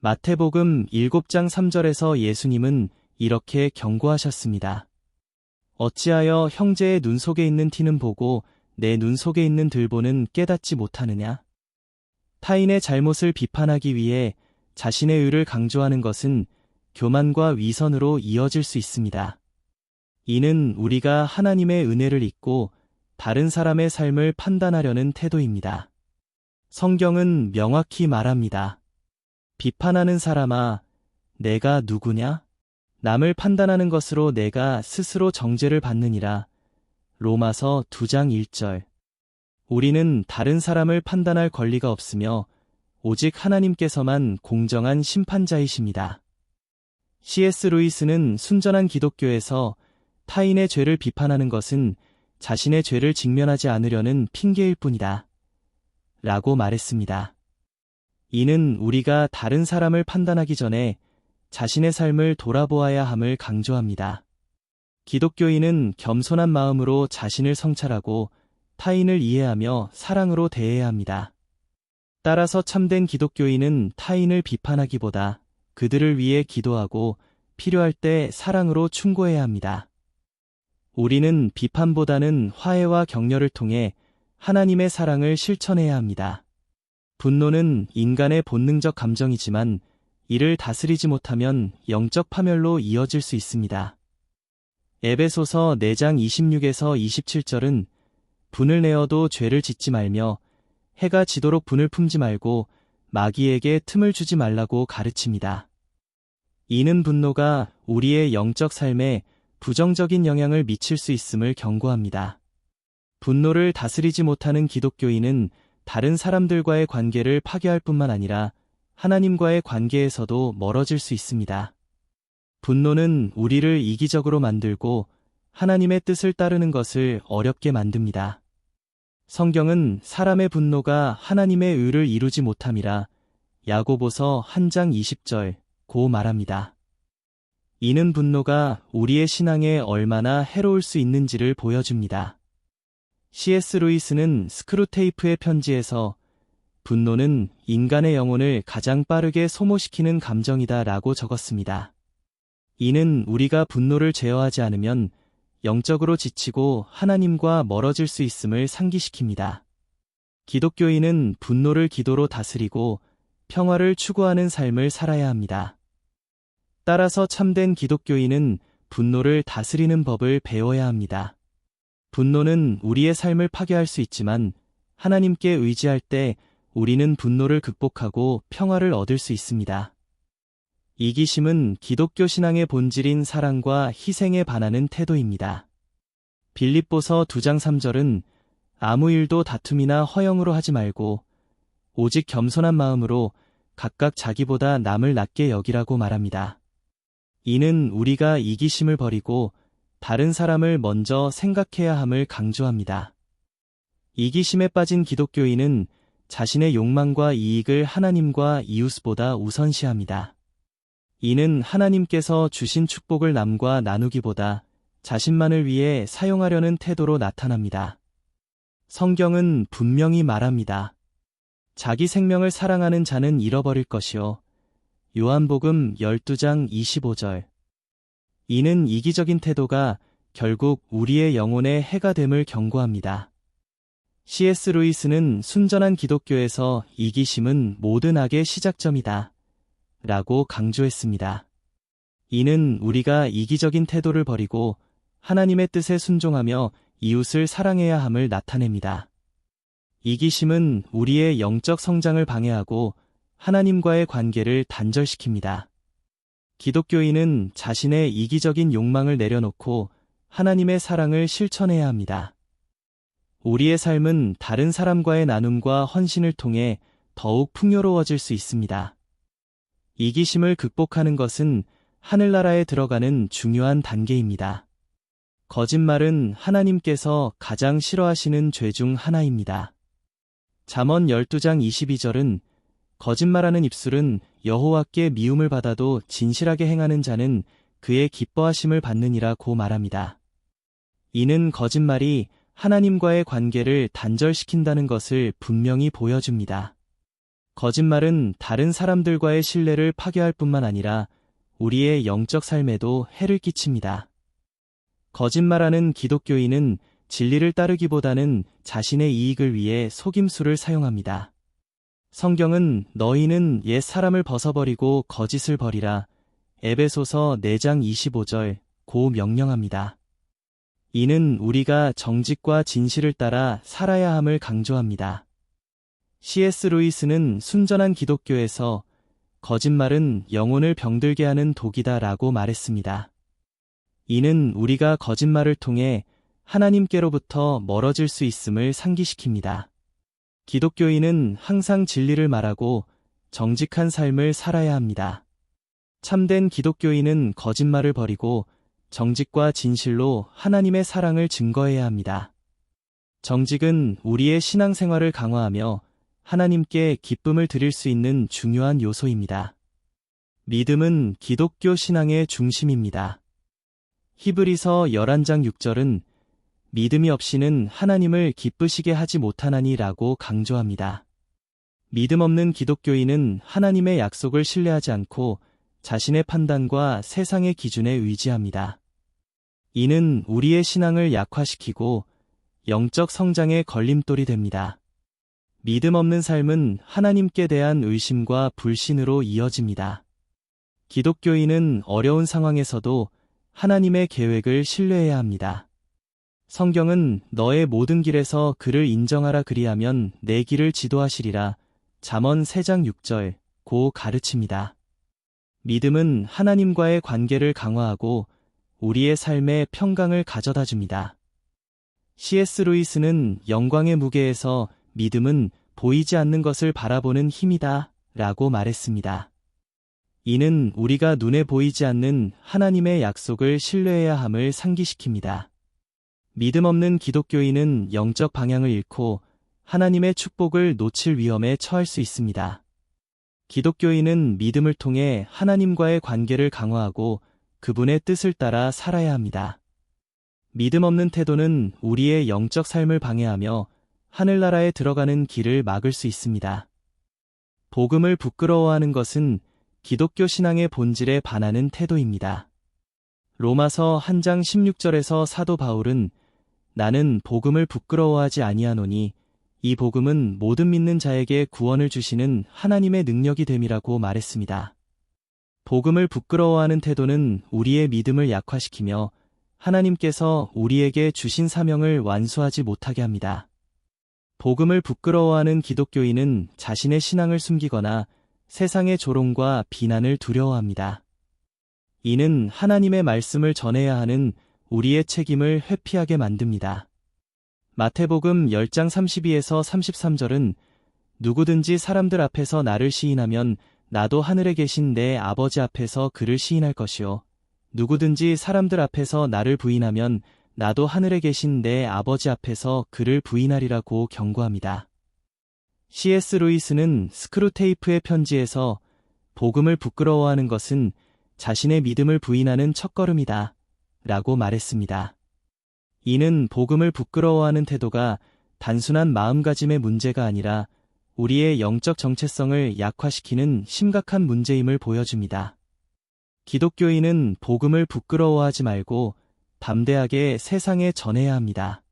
Speaker 1: 마태복음 7장 3절에서 예수님은 이렇게 경고하셨습니다. 어찌하여 형제의 눈 속에 있는 티는 보고 내 눈 속에 있는 들보는 깨닫지 못하느냐? 타인의 잘못을 비판하기 위해 자신의 의를 강조하는 것은 교만과 위선으로 이어질 수 있습니다. 이는 우리가 하나님의 은혜를 잊고 다른 사람의 삶을 판단하려는 태도입니다. 성경은 명확히 말합니다. 비판하는 사람아, 내가 누구냐? 남을 판단하는 것으로 내가 스스로 정죄를 받느니라. 로마서 2장 1절. 우리는 다른 사람을 판단할 권리가 없으며 오직 하나님께서만 공정한 심판자이십니다. C.S. 루이스는 순전한 기독교에서 타인의 죄를 비판하는 것은 자신의 죄를 직면하지 않으려는 핑계일 뿐이다. 라고 말했습니다. 이는 우리가 다른 사람을 판단하기 전에 자신의 삶을 돌아보아야 함을 강조합니다. 기독교인은 겸손한 마음으로 자신을 성찰하고 타인을 이해하며 사랑으로 대해야 합니다. 따라서 참된 기독교인은 타인을 비판하기보다 그들을 위해 기도하고 필요할 때 사랑으로 충고해야 합니다. 우리는 비판보다는 화해와 격려를 통해 하나님의 사랑을 실천해야 합니다. 분노는 인간의 본능적 감정이지만 이를 다스리지 못하면 영적 파멸로 이어질 수 있습니다. 에베소서 4장 26에서 27절은 분을 내어도 죄를 짓지 말며 해가 지도록 분을 품지 말고 마귀에게 틈을 주지 말라고 가르칩니다. 이는 분노가 우리의 영적 삶에 부정적인 영향을 미칠 수 있음을 경고합니다. 분노를 다스리지 못하는 기독교인은 다른 사람들과의 관계를 파괴할 뿐만 아니라 하나님과의 관계에서도 멀어질 수 있습니다. 분노는 우리를 이기적으로 만들고 하나님의 뜻을 따르는 것을 어렵게 만듭니다. 성경은 사람의 분노가 하나님의 의를 이루지 못함이라 야고보서 1장 20절 고 말합니다. 이는 분노가 우리의 신앙에 얼마나 해로울 수 있는지를 보여줍니다. C.S. 루이스는 스크루테이프의 편지에서 분노는 인간의 영혼을 가장 빠르게 소모시키는 감정이다 라고 적었습니다. 이는 우리가 분노를 제어하지 않으면 영적으로 지치고 하나님과 멀어질 수 있음을 상기시킵니다. 기독교인은 분노를 기도로 다스리고 평화를 추구하는 삶을 살아야 합니다. 따라서 참된 기독교인은 분노를 다스리는 법을 배워야 합니다. 분노는 우리의 삶을 파괴할 수 있지만 하나님께 의지할 때 우리는 분노를 극복하고 평화를 얻을 수 있습니다. 이기심은 기독교 신앙의 본질인 사랑과 희생에 반하는 태도입니다. 빌립보서 2장 3절은 아무 일도 다툼이나 허영으로 하지 말고 오직 겸손한 마음으로 각각 자기보다 남을 낮게 여기라고 말합니다. 이는 우리가 이기심을 버리고 다른 사람을 먼저 생각해야 함을 강조합니다. 이기심에 빠진 기독교인은 자신의 욕망과 이익을 하나님과 이웃보다 우선시합니다. 이는 하나님께서 주신 축복을 남과 나누기보다 자신만을 위해 사용하려는 태도로 나타납니다. 성경은 분명히 말합니다. 자기 생명을 사랑하는 자는 잃어버릴 것이요. 요한복음 12장 25절. 이는 이기적인 태도가 결국 우리의 영혼에 해가 됨을 경고합니다. C.S. 루이스는 순전한 기독교에서 이기심은 모든 악의 시작점이다 라고 강조했습니다. 이는 우리가 이기적인 태도를 버리고 하나님의 뜻에 순종하며 이웃을 사랑해야 함을 나타냅니다. 이기심은 우리의 영적 성장을 방해하고 하나님과의 관계를 단절시킵니다. 기독교인은 자신의 이기적인 욕망을 내려놓고 하나님의 사랑을 실천해야 합니다. 우리의 삶은 다른 사람과의 나눔과 헌신을 통해 더욱 풍요로워질 수 있습니다. 이기심을 극복하는 것은 하늘나라에 들어가는 중요한 단계입니다. 거짓말은 하나님께서 가장 싫어하시는 죄 중 하나입니다. 잠언 12장 22절은 거짓말하는 입술은 여호와께 미움을 받아도 진실하게 행하는 자는 그의 기뻐하심을 받느니라고 말합니다. 이는 거짓말이 하나님과의 관계를 단절시킨다는 것을 분명히 보여줍니다. 거짓말은 다른 사람들과의 신뢰를 파괴할 뿐만 아니라 우리의 영적 삶에도 해를 끼칩니다. 거짓말하는 기독교인은 진리를 따르기보다는 자신의 이익을 위해 속임수를 사용합니다. 성경은 너희는 옛 사람을 벗어버리고 거짓을 버리라. 에베소서 4장 25절 고 명령합니다. 이는 우리가 정직과 진실을 따라 살아야 함을 강조합니다. C.S. 루이스는 순전한 기독교에서 거짓말은 영혼을 병들게 하는 독이다 라고 말했습니다. 이는 우리가 거짓말을 통해 하나님께로부터 멀어질 수 있음을 상기시킵니다. 기독교인은 항상 진리를 말하고 정직한 삶을 살아야 합니다. 참된 기독교인은 거짓말을 버리고 정직과 진실로 하나님의 사랑을 증거해야 합니다. 정직은 우리의 신앙생활을 강화하며 하나님께 기쁨을 드릴 수 있는 중요한 요소입니다. 믿음은 기독교 신앙의 중심입니다. 히브리서 11장 6절은 믿음이 없이는 하나님을 기쁘시게 하지 못하나니 라고 강조합니다. 믿음 없는 기독교인은 하나님의 약속을 신뢰하지 않고 자신의 판단과 세상의 기준에 의지합니다. 이는 우리의 신앙을 약화시키고 영적 성장의 걸림돌이 됩니다. 믿음 없는 삶은 하나님께 대한 의심과 불신으로 이어집니다. 기독교인은 어려운 상황에서도 하나님의 계획을 신뢰해야 합니다. 성경은 너의 모든 길에서 그를 인정하라 그리하면 내 길을 지도하시리라. 잠언 3장 6절 고 가르칩니다. 믿음은 하나님과의 관계를 강화하고 우리의 삶에 평강을 가져다 줍니다. C.S. 루이스는 영광의 무게에서 믿음은 보이지 않는 것을 바라보는 힘이다 라고 말했습니다. 이는 우리가 눈에 보이지 않는 하나님의 약속을 신뢰해야 함을 상기시킵니다. 믿음 없는 기독교인은 영적 방향을 잃고 하나님의 축복을 놓칠 위험에 처할 수 있습니다. 기독교인은 믿음을 통해 하나님과의 관계를 강화하고 그분의 뜻을 따라 살아야 합니다. 믿음 없는 태도는 우리의 영적 삶을 방해하며 하늘나라에 들어가는 길을 막을 수 있습니다. 복음을 부끄러워하는 것은 기독교 신앙의 본질에 반하는 태도입니다. 로마서 1장 16절에서 사도 바울은 나는 복음을 부끄러워하지 아니하노니 이 복음은 모든 믿는 자에게 구원을 주시는 하나님의 능력이 됨이라고 말했습니다. 복음을 부끄러워하는 태도는 우리의 믿음을 약화시키며 하나님께서 우리에게 주신 사명을 완수하지 못하게 합니다. 복음을 부끄러워하는 기독교인은 자신의 신앙을 숨기거나 세상의 조롱과 비난을 두려워합니다. 이는 하나님의 말씀을 전해야 하는 우리의 책임을 회피하게 만듭니다. 마태복음 10장 32에서 33절은 누구든지 사람들 앞에서 나를 시인하면 나도 하늘에 계신 내 아버지 앞에서 그를 시인할 것이요. 누구든지 사람들 앞에서 나를 부인하면 나도 하늘에 계신 내 아버지 앞에서 그를 부인하리라고 경고합니다. C.S. 루이스는 스크루테이프의 편지에서 복음을 부끄러워하는 것은 자신의 믿음을 부인하는 첫걸음이다 라고 말했습니다. 이는 복음을 부끄러워하는 태도가 단순한 마음가짐의 문제가 아니라 우리의 영적 정체성을 약화시키는 심각한 문제임을 보여줍니다. 기독교인은 복음을 부끄러워하지 말고 담대하게 세상에 전해야 합니다.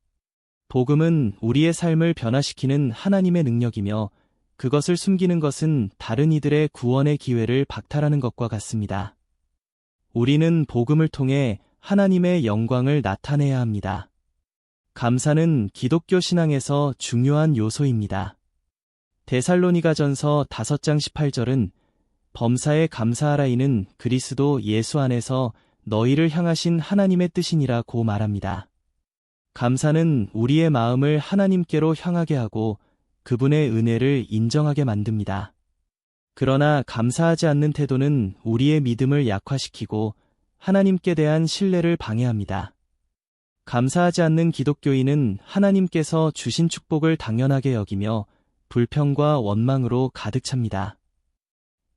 Speaker 1: 복음은 우리의 삶을 변화시키는 하나님의 능력이며 그것을 숨기는 것은 다른 이들의 구원의 기회를 박탈하는 것과 같습니다. 우리는 복음을 통해 하나님의 영광을 나타내야 합니다. 감사는 기독교 신앙에서 중요한 요소입니다. 데살로니가전서 5장 18절은 범사에 감사하라 이는 그리스도 예수 안에서 너희를 향하신 하나님의 뜻이니라고 말합니다. 감사는 우리의 마음을 하나님께로 향하게 하고 그분의 은혜를 인정하게 만듭니다. 그러나 감사하지 않는 태도는 우리의 믿음을 약화시키고 하나님께 대한 신뢰를 방해합니다. 감사하지 않는 기독교인은 하나님께서 주신 축복을 당연하게 여기며 불평과 원망으로 가득 찹니다.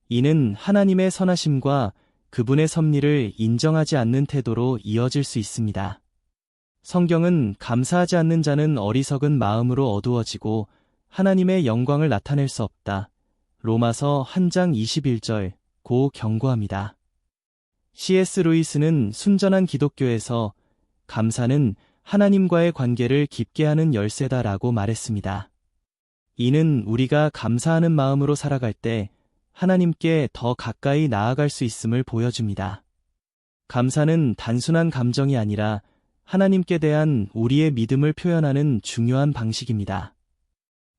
Speaker 1: 이는 하나님의 선하심과 그분의 섭리를 인정하지 않는 태도로 이어질 수 있습니다. 성경은 감사하지 않는 자는 어리석은 마음으로 어두워지고 하나님의 영광을 나타낼 수 없다. 로마서 1장 21절 고 경고합니다. C.S. 루이스는 순전한 기독교에서 감사는 하나님과의 관계를 깊게 하는 열쇠다라고 말했습니다. 이는 우리가 감사하는 마음으로 살아갈 때 하나님께 더 가까이 나아갈 수 있음을 보여줍니다. 감사는 단순한 감정이 아니라 하나님께 대한 우리의 믿음을 표현하는 중요한 방식입니다.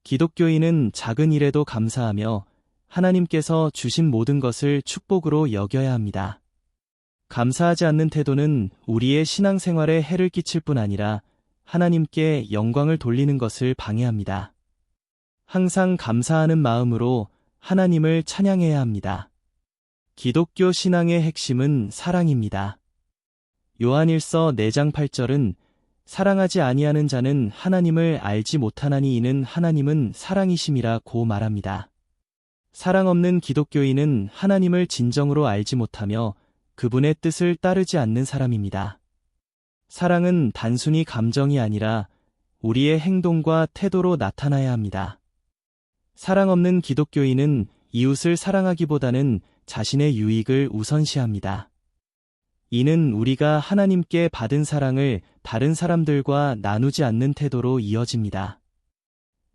Speaker 1: 기독교인은 작은 일에도 감사하며 하나님께서 주신 모든 것을 축복으로 여겨야 합니다. 감사하지 않는 태도는 우리의 신앙생활에 해를 끼칠 뿐 아니라 하나님께 영광을 돌리는 것을 방해합니다. 항상 감사하는 마음으로 하나님을 찬양해야 합니다. 기독교 신앙의 핵심은 사랑입니다. 요한일서 4장 8절은 사랑하지 아니하는 자는 하나님을 알지 못하나니 이는 하나님은 사랑이심이라고 말합니다. 사랑 없는 기독교인은 하나님을 진정으로 알지 못하며 그분의 뜻을 따르지 않는 사람입니다. 사랑은 단순히 감정이 아니라 우리의 행동과 태도로 나타나야 합니다. 사랑 없는 기독교인은 이웃을 사랑하기보다는 자신의 유익을 우선시합니다. 이는 우리가 하나님께 받은 사랑을 다른 사람들과 나누지 않는 태도로 이어집니다.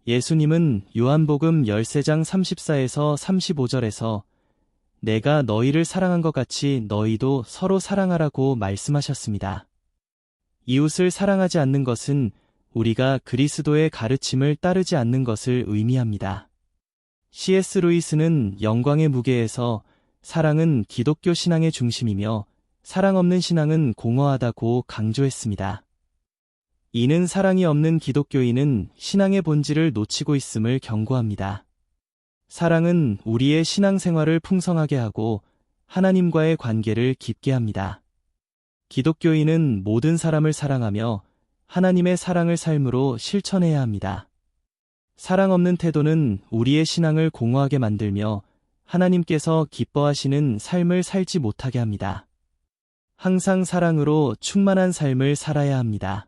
Speaker 1: 예수님은 요한복음 13장 34에서 35절에서 내가 너희를 사랑한 것 같이 너희도 서로 사랑하라고 말씀하셨습니다. 이웃을 사랑하지 않는 것은 우리가 그리스도의 가르침을 따르지 않는 것을 의미합니다. C.S. 루이스는 영광의 무게에서 사랑은 기독교 신앙의 중심이며 사랑 없는 신앙은 공허하다고 강조했습니다. 이는 사랑이 없는 기독교인은 신앙의 본질을 놓치고 있음을 경고합니다. 사랑은 우리의 신앙생활을 풍성하게 하고 하나님과의 관계를 깊게 합니다. 기독교인은 모든 사람을 사랑하며 하나님의 사랑을 삶으로 실천해야 합니다. 사랑 없는 태도는 우리의 신앙을 공허하게 만들며 하나님께서 기뻐하시는 삶을 살지 못하게 합니다. 항상 사랑으로 충만한 삶을 살아야 합니다.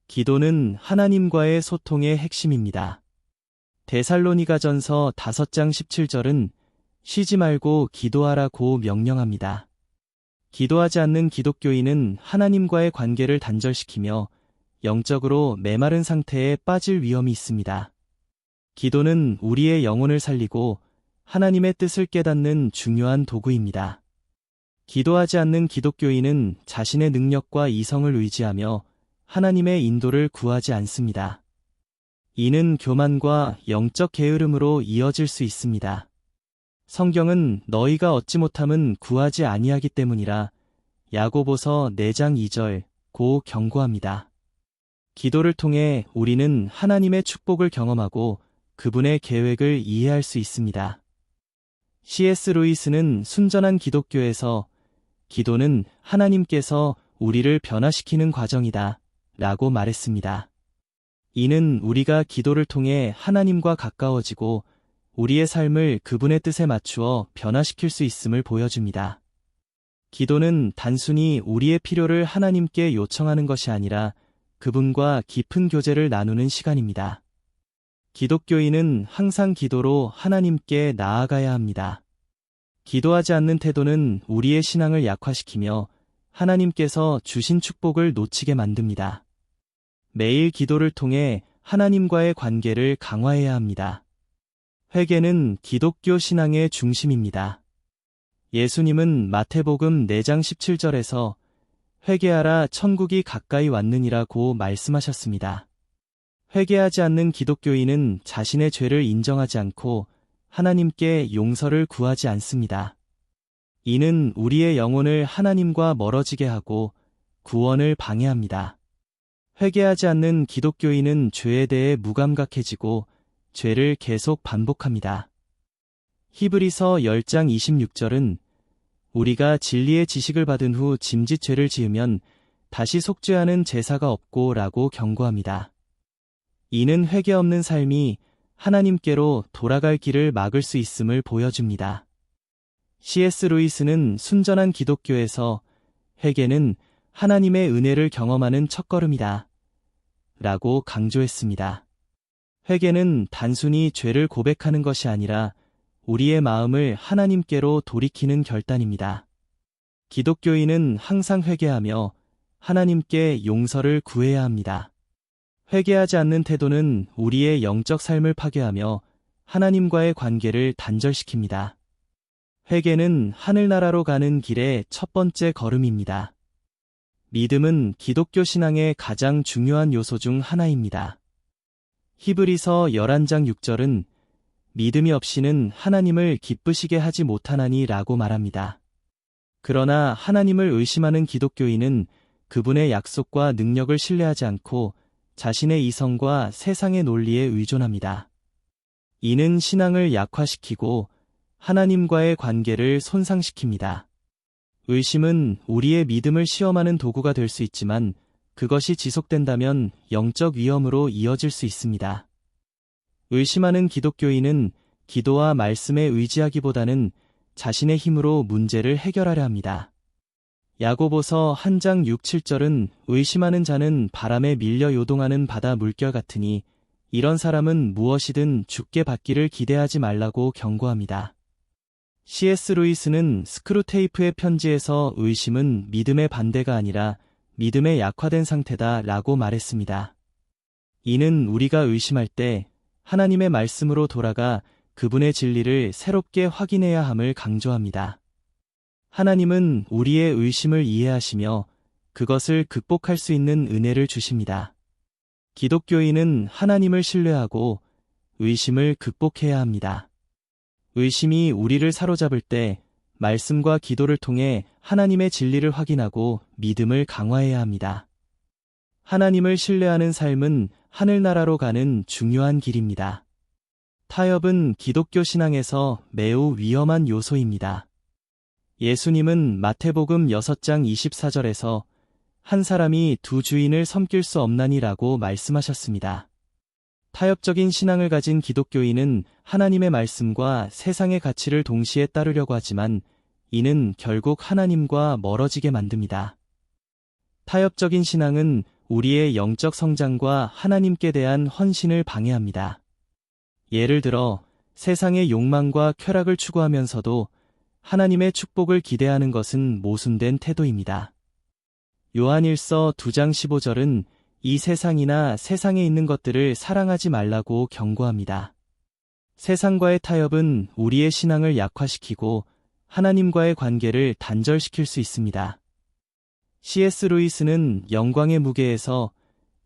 Speaker 1: 기도는 하나님과의 소통의 핵심입니다. 데살로니가전서 5장 17절은 쉬지 말고 기도하라고 명령합니다. 기도하지 않는 기독교인은 하나님과의 관계를 단절시키며 영적으로 메마른 상태에 빠질 위험이 있습니다. 기도는 우리의 영혼을 살리고 하나님의 뜻을 깨닫는 중요한 도구입니다. 기도하지 않는 기독교인은 자신의 능력과 이성을 의지하며 하나님의 인도를 구하지 않습니다. 이는 교만과 영적 게으름으로 이어질 수 있습니다. 성경은 너희가 얻지 못함은 구하지 아니하기 때문이라 야고보서 4장 2절 라고 경고합니다. 기도를 통해 우리는 하나님의 축복을 경험하고 그분의 계획을 이해할 수 있습니다. C.S. 루이스는 순전한 기독교에서 기도는 하나님께서 우리를 변화시키는 과정이다 라고 말했습니다. 이는 우리가 기도를 통해 하나님과 가까워지고 우리의 삶을 그분의 뜻에 맞추어 변화시킬 수 있음을 보여줍니다. 기도는 단순히 우리의 필요를 하나님께 요청하는 것이 아니라 그분과 깊은 교제를 나누는 시간입니다. 기독교인은 항상 기도로 하나님께 나아가야 합니다. 기도하지 않는 태도는 우리의 신앙을 약화시키며 하나님께서 주신 축복을 놓치게 만듭니다. 매일 기도를 통해 하나님과의 관계를 강화해야 합니다. 회개는 기독교 신앙의 중심입니다. 예수님은 마태복음 4장 17절에서 회개하라 천국이 가까이 왔느니라고 말씀하셨습니다. 회개하지 않는 기독교인은 자신의 죄를 인정하지 않고 하나님께 용서를 구하지 않습니다. 이는 우리의 영혼을 하나님과 멀어지게 하고 구원을 방해합니다. 회개하지 않는 기독교인은 죄에 대해 무감각해지고 죄를 계속 반복합니다. 히브리서 10장 26절은 우리가 진리의 지식을 받은 후 짐짓 죄를 지으면 다시 속죄하는 제사가 없고 라고 경고합니다. 이는 회개 없는 삶이 하나님께로 돌아갈 길을 막을 수 있음을 보여줍니다. C.S. 루이스는 순전한 기독교에서 회개는 하나님의 은혜를 경험하는 첫걸음이다 라고 강조했습니다. 회개는 단순히 죄를 고백하는 것이 아니라 우리의 마음을 하나님께로 돌이키는 결단입니다. 기독교인은 항상 회개하며 하나님께 용서를 구해야 합니다. 회개하지 않는 태도는 우리의 영적 삶을 파괴하며 하나님과의 관계를 단절시킵니다. 회개는 하늘나라로 가는 길의 첫 번째 걸음입니다. 믿음은 기독교 신앙의 가장 중요한 요소 중 하나입니다. 히브리서 11장 6절은 믿음이 없이는 하나님을 기쁘시게 하지 못하나니 라고 말합니다. 그러나 하나님을 의심하는 기독교인은 그분의 약속과 능력을 신뢰하지 않고 자신의 이성과 세상의 논리에 의존합니다. 이는 신앙을 약화시키고 하나님과의 관계를 손상시킵니다. 의심은 우리의 믿음을 시험하는 도구가 될 수 있지만 그것이 지속된다면 영적 위험으로 이어질 수 있습니다. 의심하는 기독교인은 기도와 말씀에 의지하기보다는 자신의 힘으로 문제를 해결하려 합니다. 야고보서 1장 6, 7절은 의심하는 자는 바람에 밀려 요동하는 바다 물결 같으니 이런 사람은 무엇이든 주께 받기를 기대하지 말라고 경고합니다. C.S. 루이스는 스크루테이프의 편지에서 의심은 믿음의 반대가 아니라 믿음의 약화된 상태다 라고 말했습니다. 이는 우리가 의심할 때 하나님의 말씀으로 돌아가 그분의 진리를 새롭게 확인해야 함을 강조합니다. 하나님은 우리의 의심을 이해하시며 그것을 극복할 수 있는 은혜를 주십니다. 기독교인은 하나님을 신뢰하고 의심을 극복해야 합니다. 의심이 우리를 사로잡을 때 말씀과 기도를 통해 하나님의 진리를 확인하고 믿음을 강화해야 합니다. 하나님을 신뢰하는 삶은 하늘나라로 가는 중요한 길입니다. 타협은 기독교 신앙에서 매우 위험한 요소입니다. 예수님은 마태복음 6장 24절에서 한 사람이 두 주인을 섬길 수 없나니라고 말씀하셨습니다. 타협적인 신앙을 가진 기독교인은 하나님의 말씀과 세상의 가치를 동시에 따르려고 하지만 이는 결국 하나님과 멀어지게 만듭니다. 타협적인 신앙은 우리의 영적 성장과 하나님께 대한 헌신을 방해합니다. 예를 들어 세상의 욕망과 쾌락을 추구하면서도 하나님의 축복을 기대하는 것은 모순된 태도입니다. 요한일서 2장 15절은 이 세상이나 세상에 있는 것들을 사랑하지 말라고 경고합니다. 세상과의 타협은 우리의 신앙을 약화시키고 하나님과의 관계를 단절시킬 수 있습니다. C.S. 루이스는 영광의 무게에서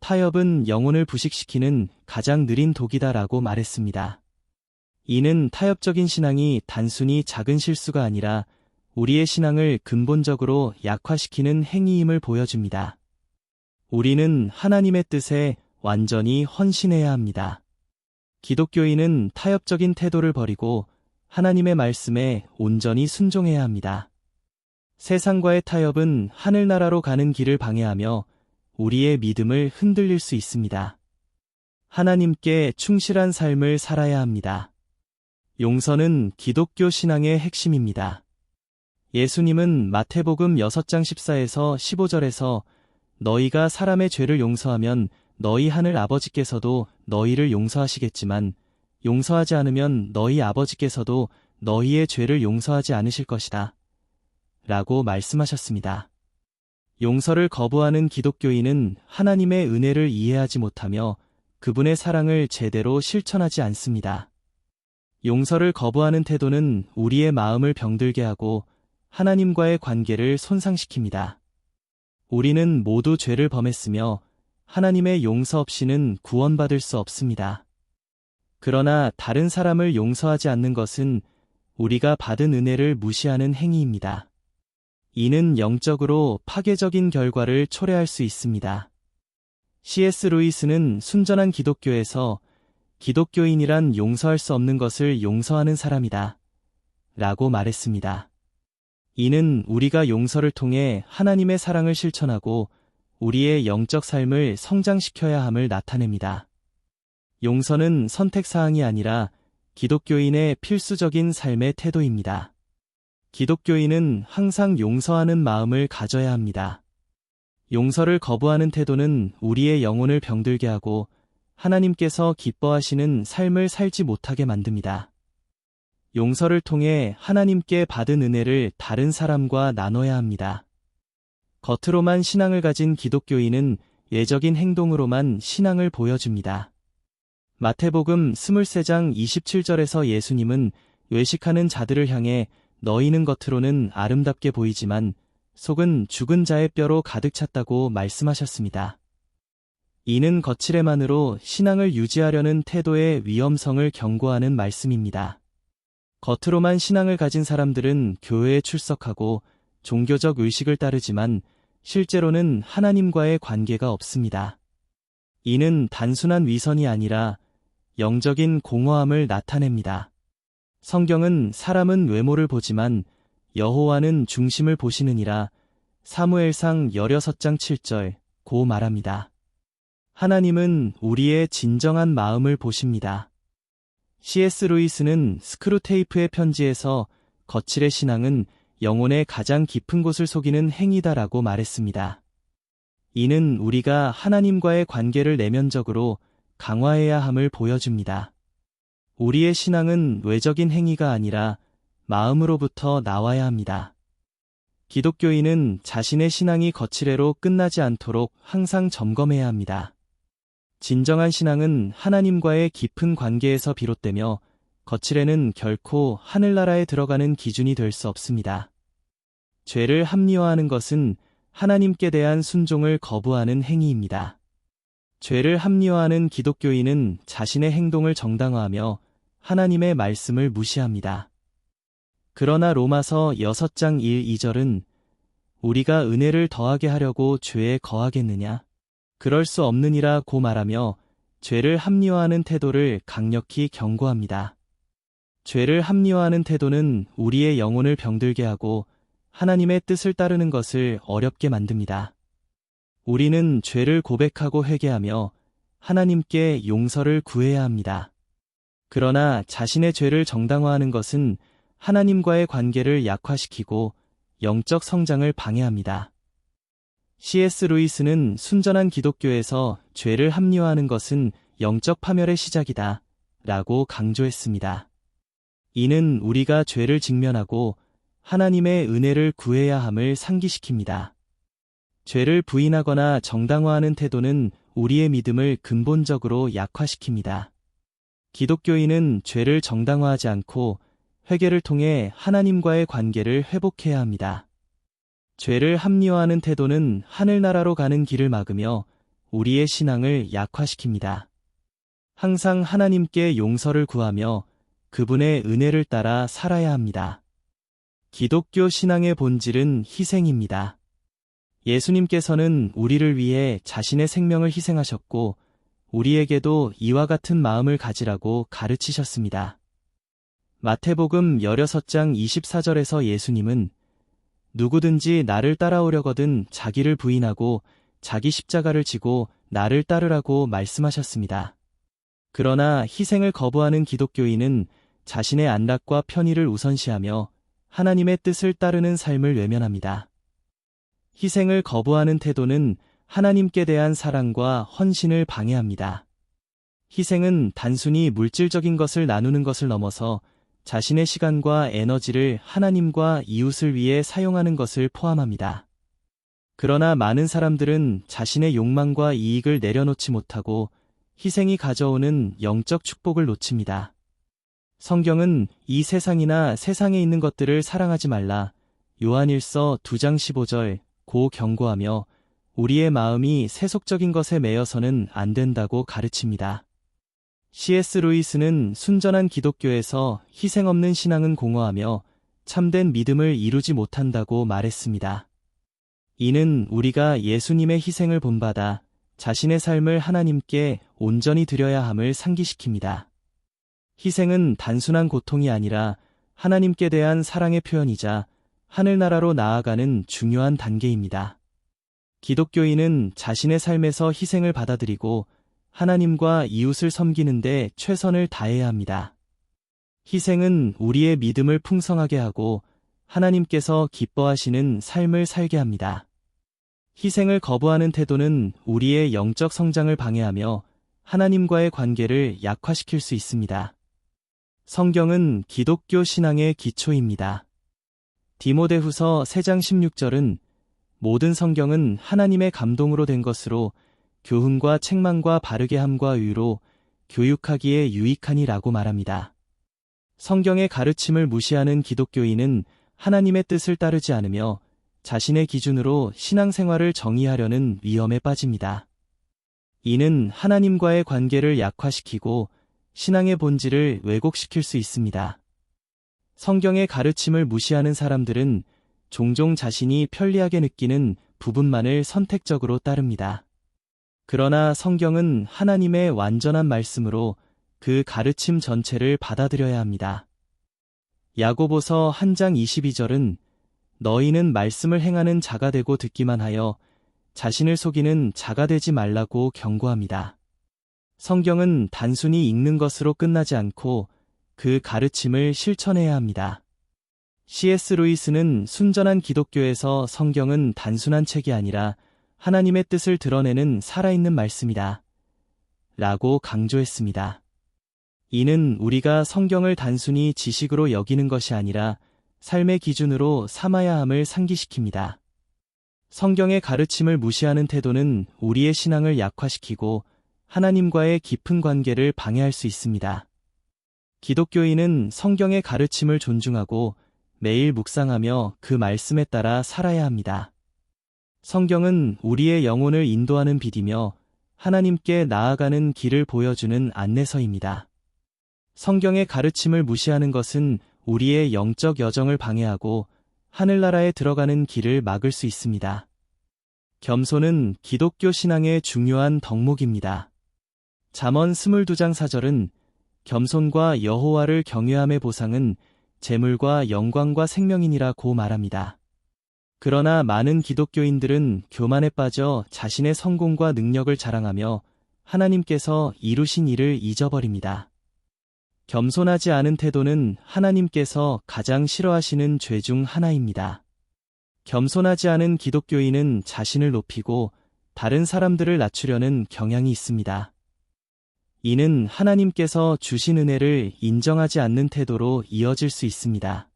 Speaker 1: 타협은 영혼을 부식시키는 가장 느린 독이다라고 말했습니다. 이는 타협적인 신앙이 단순히 작은 실수가 아니라 우리의 신앙을 근본적으로 약화시키는 행위임을 보여줍니다. 우리는 하나님의 뜻에 완전히 헌신해야 합니다. 기독교인은 타협적인 태도를 버리고 하나님의 말씀에 온전히 순종해야 합니다. 세상과의 타협은 하늘나라로 가는 길을 방해하며 우리의 믿음을 흔들릴 수 있습니다. 하나님께 충실한 삶을 살아야 합니다. 용서는 기독교 신앙의 핵심입니다. 예수님은 마태복음 6장 14에서 15절에서 너희가 사람의 죄를 용서하면 너희 하늘 아버지께서도 너희를 용서하시겠지만 용서하지 않으면 너희 아버지께서도 너희의 죄를 용서하지 않으실 것이다. 라고 말씀하셨습니다. 용서를 거부하는 기독교인은 하나님의 은혜를 이해하지 못하며 그분의 사랑을 제대로 실천하지 않습니다. 용서를 거부하는 태도는 우리의 마음을 병들게 하고 하나님과의 관계를 손상시킵니다. 우리는 모두 죄를 범했으며 하나님의 용서 없이는 구원받을 수 없습니다. 그러나 다른 사람을 용서하지 않는 것은 우리가 받은 은혜를 무시하는 행위입니다. 이는 영적으로 파괴적인 결과를 초래할 수 있습니다. C.S. 루이스는 순전한 기독교에서 기독교인이란 용서할 수 없는 것을 용서하는 사람이다. 라고 말했습니다. 이는 우리가 용서를 통해 하나님의 사랑을 실천하고 우리의 영적 삶을 성장시켜야 함을 나타냅니다. 용서는 선택사항이 아니라 기독교인의 필수적인 삶의 태도입니다. 기독교인은 항상 용서하는 마음을 가져야 합니다. 용서를 거부하는 태도는 우리의 영혼을 병들게 하고 하나님께서 기뻐하시는 삶을 살지 못하게 만듭니다. 용서를 통해 하나님께 받은 은혜를 다른 사람과 나눠야 합니다. 겉으로만 신앙을 가진 기독교인은 예적인 행동으로만 신앙을 보여줍니다. 마태복음 23장 27절에서 예수님은 외식하는 자들을 향해 너희는 겉으로는 아름답게 보이지만 속은 죽은 자의 뼈로 가득 찼다고 말씀하셨습니다. 이는 거칠애만으로 신앙을 유지하려는 태도의 위험성을 경고하는 말씀입니다. 겉으로만 신앙을 가진 사람들은 교회에 출석하고 종교적 의식을 따르지만 실제로는 하나님과의 관계가 없습니다. 이는 단순한 위선이 아니라 영적인 공허함을 나타냅니다. 성경은 사람은 외모를 보지만 여호와는 중심을 보시느니라 사무엘상 16장 7절 고 말합니다. 하나님은 우리의 진정한 마음을 보십니다. C.S. 루이스는 스크루테이프의 편지에서 거칠의 신앙은 영혼의 가장 깊은 곳을 속이는 행위다라고 말했습니다. 이는 우리가 하나님과의 관계를 내면적으로 강화해야 함을 보여줍니다. 우리의 신앙은 외적인 행위가 아니라 마음으로부터 나와야 합니다. 기독교인은 자신의 신앙이 거칠애로 끝나지 않도록 항상 점검해야 합니다. 진정한 신앙은 하나님과의 깊은 관계에서 비롯되며 거칠애는 결코 하늘나라에 들어가는 기준이 될 수 없습니다. 죄를 합리화하는 것은 하나님께 대한 순종을 거부하는 행위입니다. 죄를 합리화하는 기독교인은 자신의 행동을 정당화하며 하나님의 말씀을 무시합니다. 그러나 로마서 6장 1, 2절은 우리가 은혜를 더하게 하려고 죄에 거하겠느냐? 그럴 수 없느니라 고 말하며 죄를 합리화하는 태도를 강력히 경고합니다. 죄를 합리화하는 태도는 우리의 영혼을 병들게 하고 하나님의 뜻을 따르는 것을 어렵게 만듭니다. 우리는 죄를 고백하고 회개하며 하나님께 용서를 구해야 합니다. 그러나 자신의 죄를 정당화하는 것은 하나님과의 관계를 약화시키고 영적 성장을 방해합니다. C.S. 루이스는 순전한 기독교에서 죄를 합리화하는 것은 영적 파멸의 시작이다 라고 강조했습니다. 이는 우리가 죄를 직면하고 하나님의 은혜를 구해야 함을 상기시킵니다. 죄를 부인하거나 정당화하는 태도는 우리의 믿음을 근본적으로 약화시킵니다. 기독교인은 죄를 정당화하지 않고 회개를 통해 하나님과의 관계를 회복해야 합니다. 죄를 합리화하는 태도는 하늘나라로 가는 길을 막으며 우리의 신앙을 약화시킵니다. 항상 하나님께 용서를 구하며 그분의 은혜를 따라 살아야 합니다. 기독교 신앙의 본질은 희생입니다. 예수님께서는 우리를 위해 자신의 생명을 희생하셨고 우리에게도 이와 같은 마음을 가지라고 가르치셨습니다. 마태복음 16장 24절에서 예수님은 누구든지 나를 따라오려거든 자기를 부인하고 자기 십자가를 지고 나를 따르라고 말씀하셨습니다. 그러나 희생을 거부하는 기독교인은 자신의 안락과 편의를 우선시하며 하나님의 뜻을 따르는 삶을 외면합니다. 희생을 거부하는 태도는 하나님께 대한 사랑과 헌신을 방해합니다. 희생은 단순히 물질적인 것을 나누는 것을 넘어서 자신의 시간과 에너지를 하나님과 이웃을 위해 사용하는 것을 포함합니다. 그러나 많은 사람들은 자신의 욕망과 이익을 내려놓지 못하고 희생이 가져오는 영적 축복을 놓칩니다. 성경은 이 세상이나 세상에 있는 것들을 사랑하지 말라, 요한일서 2장 15절 고 경고하며 우리의 마음이 세속적인 것에 매여서는 안 된다고 가르칩니다. C.S. 루이스는 순전한 기독교에서 희생 없는 신앙은 공허하며 참된 믿음을 이루지 못한다고 말했습니다. 이는 우리가 예수님의 희생을 본받아 자신의 삶을 하나님께 온전히 드려야 함을 상기시킵니다. 희생은 단순한 고통이 아니라 하나님께 대한 사랑의 표현이자 하늘나라로 나아가는 중요한 단계입니다. 기독교인은 자신의 삶에서 희생을 받아들이고 하나님과 이웃을 섬기는 데 최선을 다해야 합니다. 희생은 우리의 믿음을 풍성하게 하고 하나님께서 기뻐하시는 삶을 살게 합니다. 희생을 거부하는 태도는 우리의 영적 성장을 방해하며 하나님과의 관계를 약화시킬 수 있습니다. 성경은 기독교 신앙의 기초입니다. 디모데후서 3장 16절은 모든 성경은 하나님의 감동으로 된 것으로 교훈과 책망과 바르게 함과 의로 교육하기에 유익하니라고 말합니다. 성경의 가르침을 무시하는 기독교인은 하나님의 뜻을 따르지 않으며 자신의 기준으로 신앙생활을 정의하려는 위험에 빠집니다. 이는 하나님과의 관계를 약화시키고 신앙의 본질을 왜곡시킬 수 있습니다. 성경의 가르침을 무시하는 사람들은 종종 자신이 편리하게 느끼는 부분만을 선택적으로 따릅니다. 그러나 성경은 하나님의 완전한 말씀으로 그 가르침 전체를 받아들여야 합니다. 야고보서 1장 22절은 너희는 말씀을 행하는 자가 되고 듣기만 하여 자신을 속이는 자가 되지 말라고 경고합니다. 성경은 단순히 읽는 것으로 끝나지 않고 그 가르침을 실천해야 합니다. C.S. 루이스는 순전한 기독교에서 성경은 단순한 책이 아니라 하나님의 뜻을 드러내는 살아있는 말씀이다 라고 강조했습니다. 이는 우리가 성경을 단순히 지식으로 여기는 것이 아니라 삶의 기준으로 삼아야 함을 상기시킵니다. 성경의 가르침을 무시하는 태도는 우리의 신앙을 약화시키고 하나님과의 깊은 관계를 방해할 수 있습니다. 기독교인은 성경의 가르침을 존중하고 매일 묵상하며 그 말씀에 따라 살아야 합니다. 성경은 우리의 영혼을 인도하는 빛이며 하나님께 나아가는 길을 보여주는 안내서입니다. 성경의 가르침을 무시하는 것은 우리의 영적 여정을 방해하고 하늘나라에 들어가는 길을 막을 수 있습니다. 겸손은 기독교 신앙의 중요한 덕목입니다. 잠언 22장 4절은 겸손과 여호와를 경외함의 보상은 재물과 영광과 생명이니라고 말합니다. 그러나 많은 기독교인들은 교만에 빠져 자신의 성공과 능력을 자랑하며 하나님께서 이루신 일을 잊어버립니다. 겸손하지 않은 태도는 하나님께서 가장 싫어하시는 죄 중 하나입니다. 겸손하지 않은 기독교인은 자신을 높이고 다른 사람들을 낮추려는 경향이 있습니다. 이는 하나님께서 주신 은혜를 인정하지 않는 태도로 이어질 수 있습니다.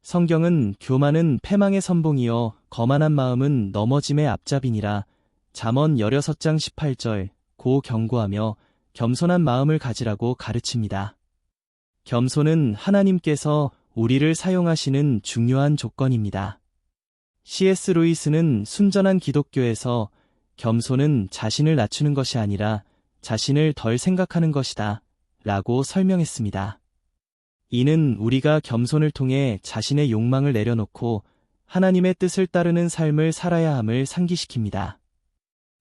Speaker 1: 성경은 교만은 패망의 선봉이요 거만한 마음은 넘어짐의 앞잡이니라 잠언 16장 18절 고 경고하며 겸손한 마음을 가지라고 가르칩니다. 겸손은 하나님께서 우리를 사용하시는 중요한 조건입니다. C.S. 루이스는 순전한 기독교에서 겸손은 자신을 낮추는 것이 아니라 자신을 덜 생각하는 것이다 라고 설명했습니다. 이는 우리가 겸손을 통해 자신의 욕망을 내려놓고 하나님의 뜻을 따르는 삶을 살아야 함을 상기시킵니다.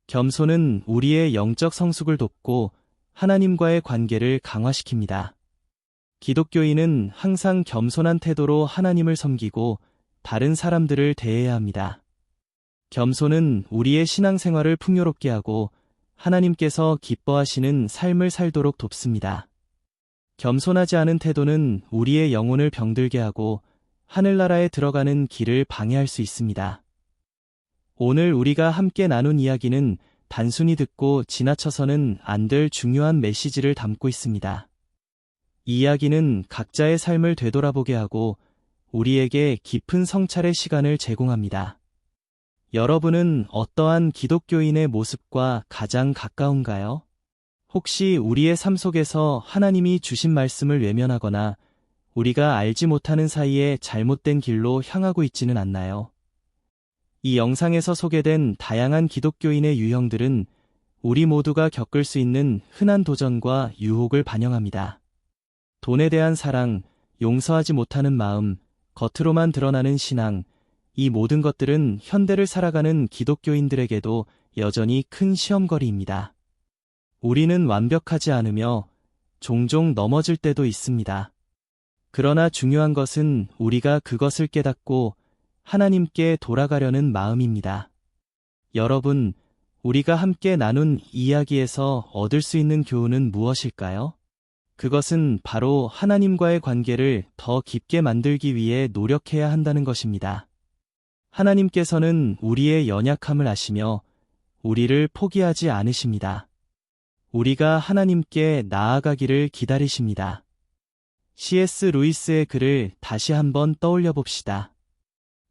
Speaker 1: 겸손은 우리의 영적 성숙을 돕고 하나님과의 관계를 강화시킵니다. 기독교인은 항상 겸손한 태도로 하나님을 섬기고 다른 사람들을 대해야 합니다. 겸손은 우리의 신앙생활을 풍요롭게 하고 하나님께서 기뻐하시는 삶을 살도록 돕습니다. 겸손하지 않은 태도는 우리의 영혼을 병들게 하고 하늘나라에 들어가는 길을 방해할 수 있습니다. 오늘 우리가 함께 나눈 이야기는 단순히 듣고 지나쳐서는 안 될 중요한 메시지를 담고 있습니다. 이 이야기는 각자의 삶을 되돌아보게 하고 우리에게 깊은 성찰의 시간을 제공합니다. 여러분은 어떠한 기독교인의 모습과 가장 가까운가요? 혹시 우리의 삶 속에서 하나님이 주신 말씀을 외면하거나 우리가 알지 못하는 사이에 잘못된 길로 향하고 있지는 않나요? 이 영상에서 소개된 다양한 기독교인의 유형들은 우리 모두가 겪을 수 있는 흔한 도전과 유혹을 반영합니다. 돈에 대한 사랑, 용서하지 못하는 마음, 겉으로만 드러나는 신앙, 이 모든 것들은 현대를 살아가는 기독교인들에게도 여전히 큰 시험거리입니다. 우리는 완벽하지 않으며 종종 넘어질 때도 있습니다. 그러나 중요한 것은 우리가 그것을 깨닫고 하나님께 돌아가려는 마음입니다. 여러분, 우리가 함께 나눈 이야기에서 얻을 수 있는 교훈은 무엇일까요? 그것은 바로 하나님과의 관계를 더 깊게 만들기 위해 노력해야 한다는 것입니다. 하나님께서는 우리의 연약함을 아시며 우리를 포기하지 않으십니다. 우리가 하나님께 나아가기를 기다리십니다. C.S. 루이스의 글을 다시 한번 떠올려 봅시다.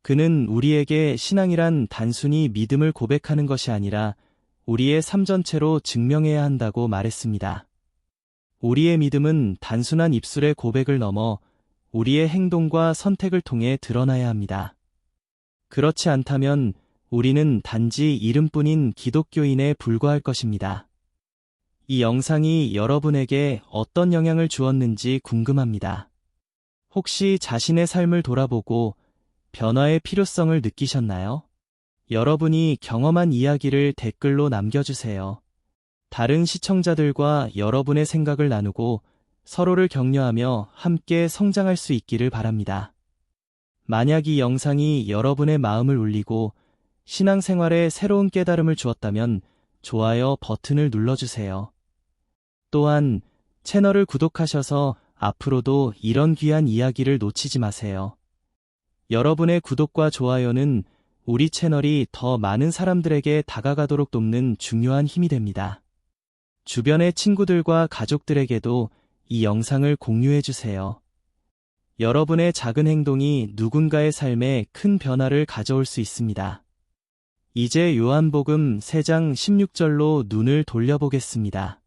Speaker 1: 그는 우리에게 신앙이란 단순히 믿음을 고백하는 것이 아니라 우리의 삶 전체로 증명해야 한다고 말했습니다. 우리의 믿음은 단순한 입술의 고백을 넘어 우리의 행동과 선택을 통해 드러나야 합니다. 그렇지 않다면 우리는 단지 이름뿐인 기독교인에 불과할 것입니다. 이 영상이 여러분에게 어떤 영향을 주었는지 궁금합니다. 혹시 자신의 삶을 돌아보고 변화의 필요성을 느끼셨나요? 여러분이 경험한 이야기를 댓글로 남겨주세요. 다른 시청자들과 여러분의 생각을 나누고 서로를 격려하며 함께 성장할 수 있기를 바랍니다. 만약 이 영상이 여러분의 마음을 울리고 신앙생활에 새로운 깨달음을 주었다면 좋아요 버튼을 눌러주세요. 또한 채널을 구독하셔서 앞으로도 이런 귀한 이야기를 놓치지 마세요. 여러분의 구독과 좋아요는 우리 채널이 더 많은 사람들에게 다가가도록 돕는 중요한 힘이 됩니다. 주변의 친구들과 가족들에게도 이 영상을 공유해주세요. 여러분의 작은 행동이 누군가의 삶에 큰 변화를 가져올 수 있습니다. 이제 요한복음 3장 16절로 눈을 돌려보겠습니다.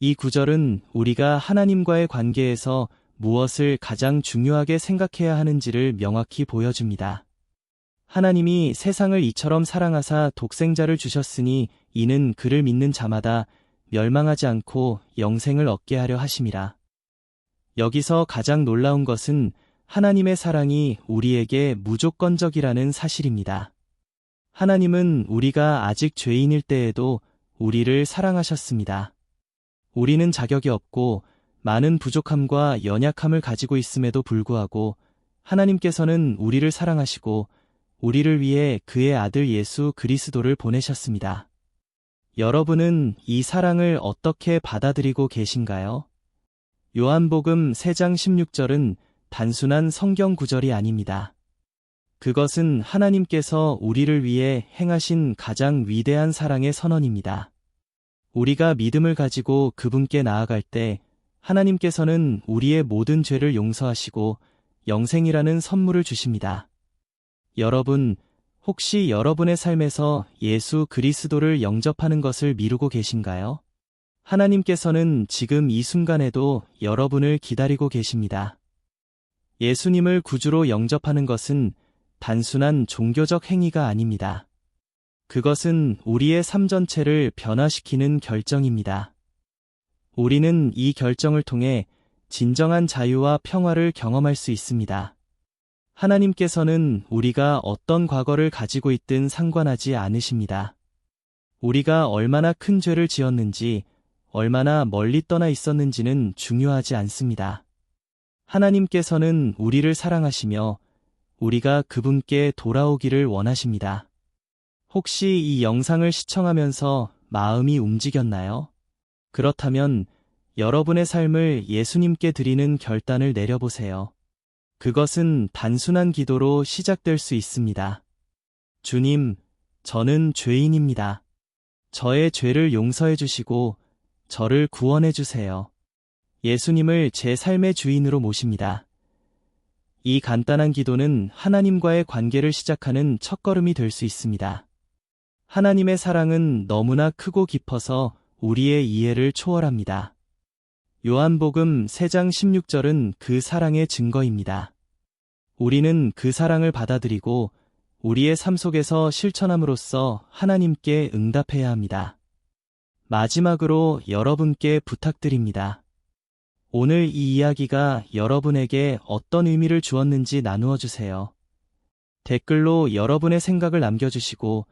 Speaker 1: 이 구절은 우리가 하나님과의 관계에서 무엇을 가장 중요하게 생각해야 하는지를 명확히 보여줍니다. 하나님이 세상을 이처럼 사랑하사 독생자를 주셨으니 이는 그를 믿는 자마다 멸망하지 않고 영생을 얻게 하려 하심이라. 여기서 가장 놀라운 것은 하나님의 사랑이 우리에게 무조건적이라는 사실입니다. 하나님은 우리가 아직 죄인일 때에도 우리를 사랑하셨습니다. 우리는 자격이 없고 많은 부족함과 연약함을 가지고 있음에도 불구하고 하나님께서는 우리를 사랑하시고 우리를 위해 그의 아들 예수 그리스도를 보내셨습니다. 여러분은 이 사랑을 어떻게 받아들이고 계신가요? 요한복음 3장 16절은 단순한 성경 구절이 아닙니다. 그것은 하나님께서 우리를 위해 행하신 가장 위대한 사랑의 선언입니다. 우리가 믿음을 가지고 그분께 나아갈 때 하나님께서는 우리의 모든 죄를 용서하시고 영생이라는 선물을 주십니다. 여러분, 혹시 여러분의 삶에서 예수 그리스도를 영접하는 것을 미루고 계신가요? 하나님께서는 지금 이 순간에도 여러분을 기다리고 계십니다. 예수님을 구주로 영접하는 것은 단순한 종교적 행위가 아닙니다. 그것은 우리의 삶 전체를 변화시키는 결정입니다. 우리는 이 결정을 통해 진정한 자유와 평화를 경험할 수 있습니다. 하나님께서는 우리가 어떤 과거를 가지고 있든 상관하지 않으십니다. 우리가 얼마나 큰 죄를 지었는지, 얼마나 멀리 떠나 있었는지는 중요하지 않습니다. 하나님께서는 우리를 사랑하시며 우리가 그분께 돌아오기를 원하십니다. 혹시 이 영상을 시청하면서 마음이 움직였나요? 그렇다면 여러분의 삶을 예수님께 드리는 결단을 내려보세요. 그것은 단순한 기도로 시작될 수 있습니다. 주님, 저는 죄인입니다. 저의 죄를 용서해 주시고 저를 구원해 주세요. 예수님을 제 삶의 주인으로 모십니다. 이 간단한 기도는 하나님과의 관계를 시작하는 첫걸음이 될 수 있습니다. 하나님의 사랑은 너무나 크고 깊어서 우리의 이해를 초월합니다. 요한복음 3장 16절은 그 사랑의 증거입니다. 우리는 그 사랑을 받아들이고 우리의 삶 속에서 실천함으로써 하나님께 응답해야 합니다. 마지막으로 여러분께 부탁드립니다. 오늘 이 이야기가 여러분에게 어떤 의미를 주었는지 나누어 주세요. 댓글로 여러분의 생각을 남겨주시고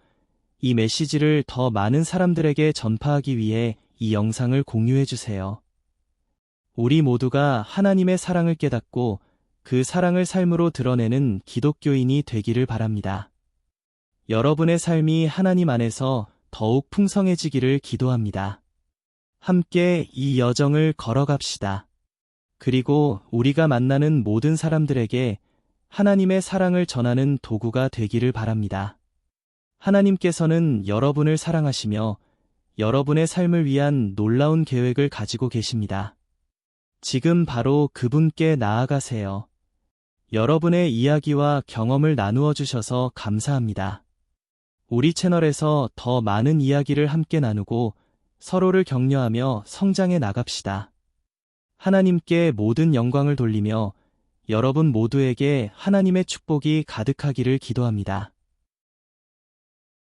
Speaker 1: 이 메시지를 더 많은 사람들에게 전파하기 위해 이 영상을 공유해 주세요. 우리 모두가 하나님의 사랑을 깨닫고 그 사랑을 삶으로 드러내는 기독교인이 되기를 바랍니다. 여러분의 삶이 하나님 안에서 더욱 풍성해지기를 기도합니다. 함께 이 여정을 걸어갑시다. 그리고 우리가 만나는 모든 사람들에게 하나님의 사랑을 전하는 도구가 되기를 바랍니다. 하나님께서는 여러분을 사랑하시며 여러분의 삶을 위한 놀라운 계획을 가지고 계십니다. 지금 바로 그분께 나아가세요. 여러분의 이야기와 경험을 나누어 주셔서 감사합니다. 우리 채널에서 더 많은 이야기를 함께 나누고 서로를 격려하며 성장해 나갑시다. 하나님께 모든 영광을 돌리며 여러분 모두에게 하나님의 축복이 가득하기를 기도합니다.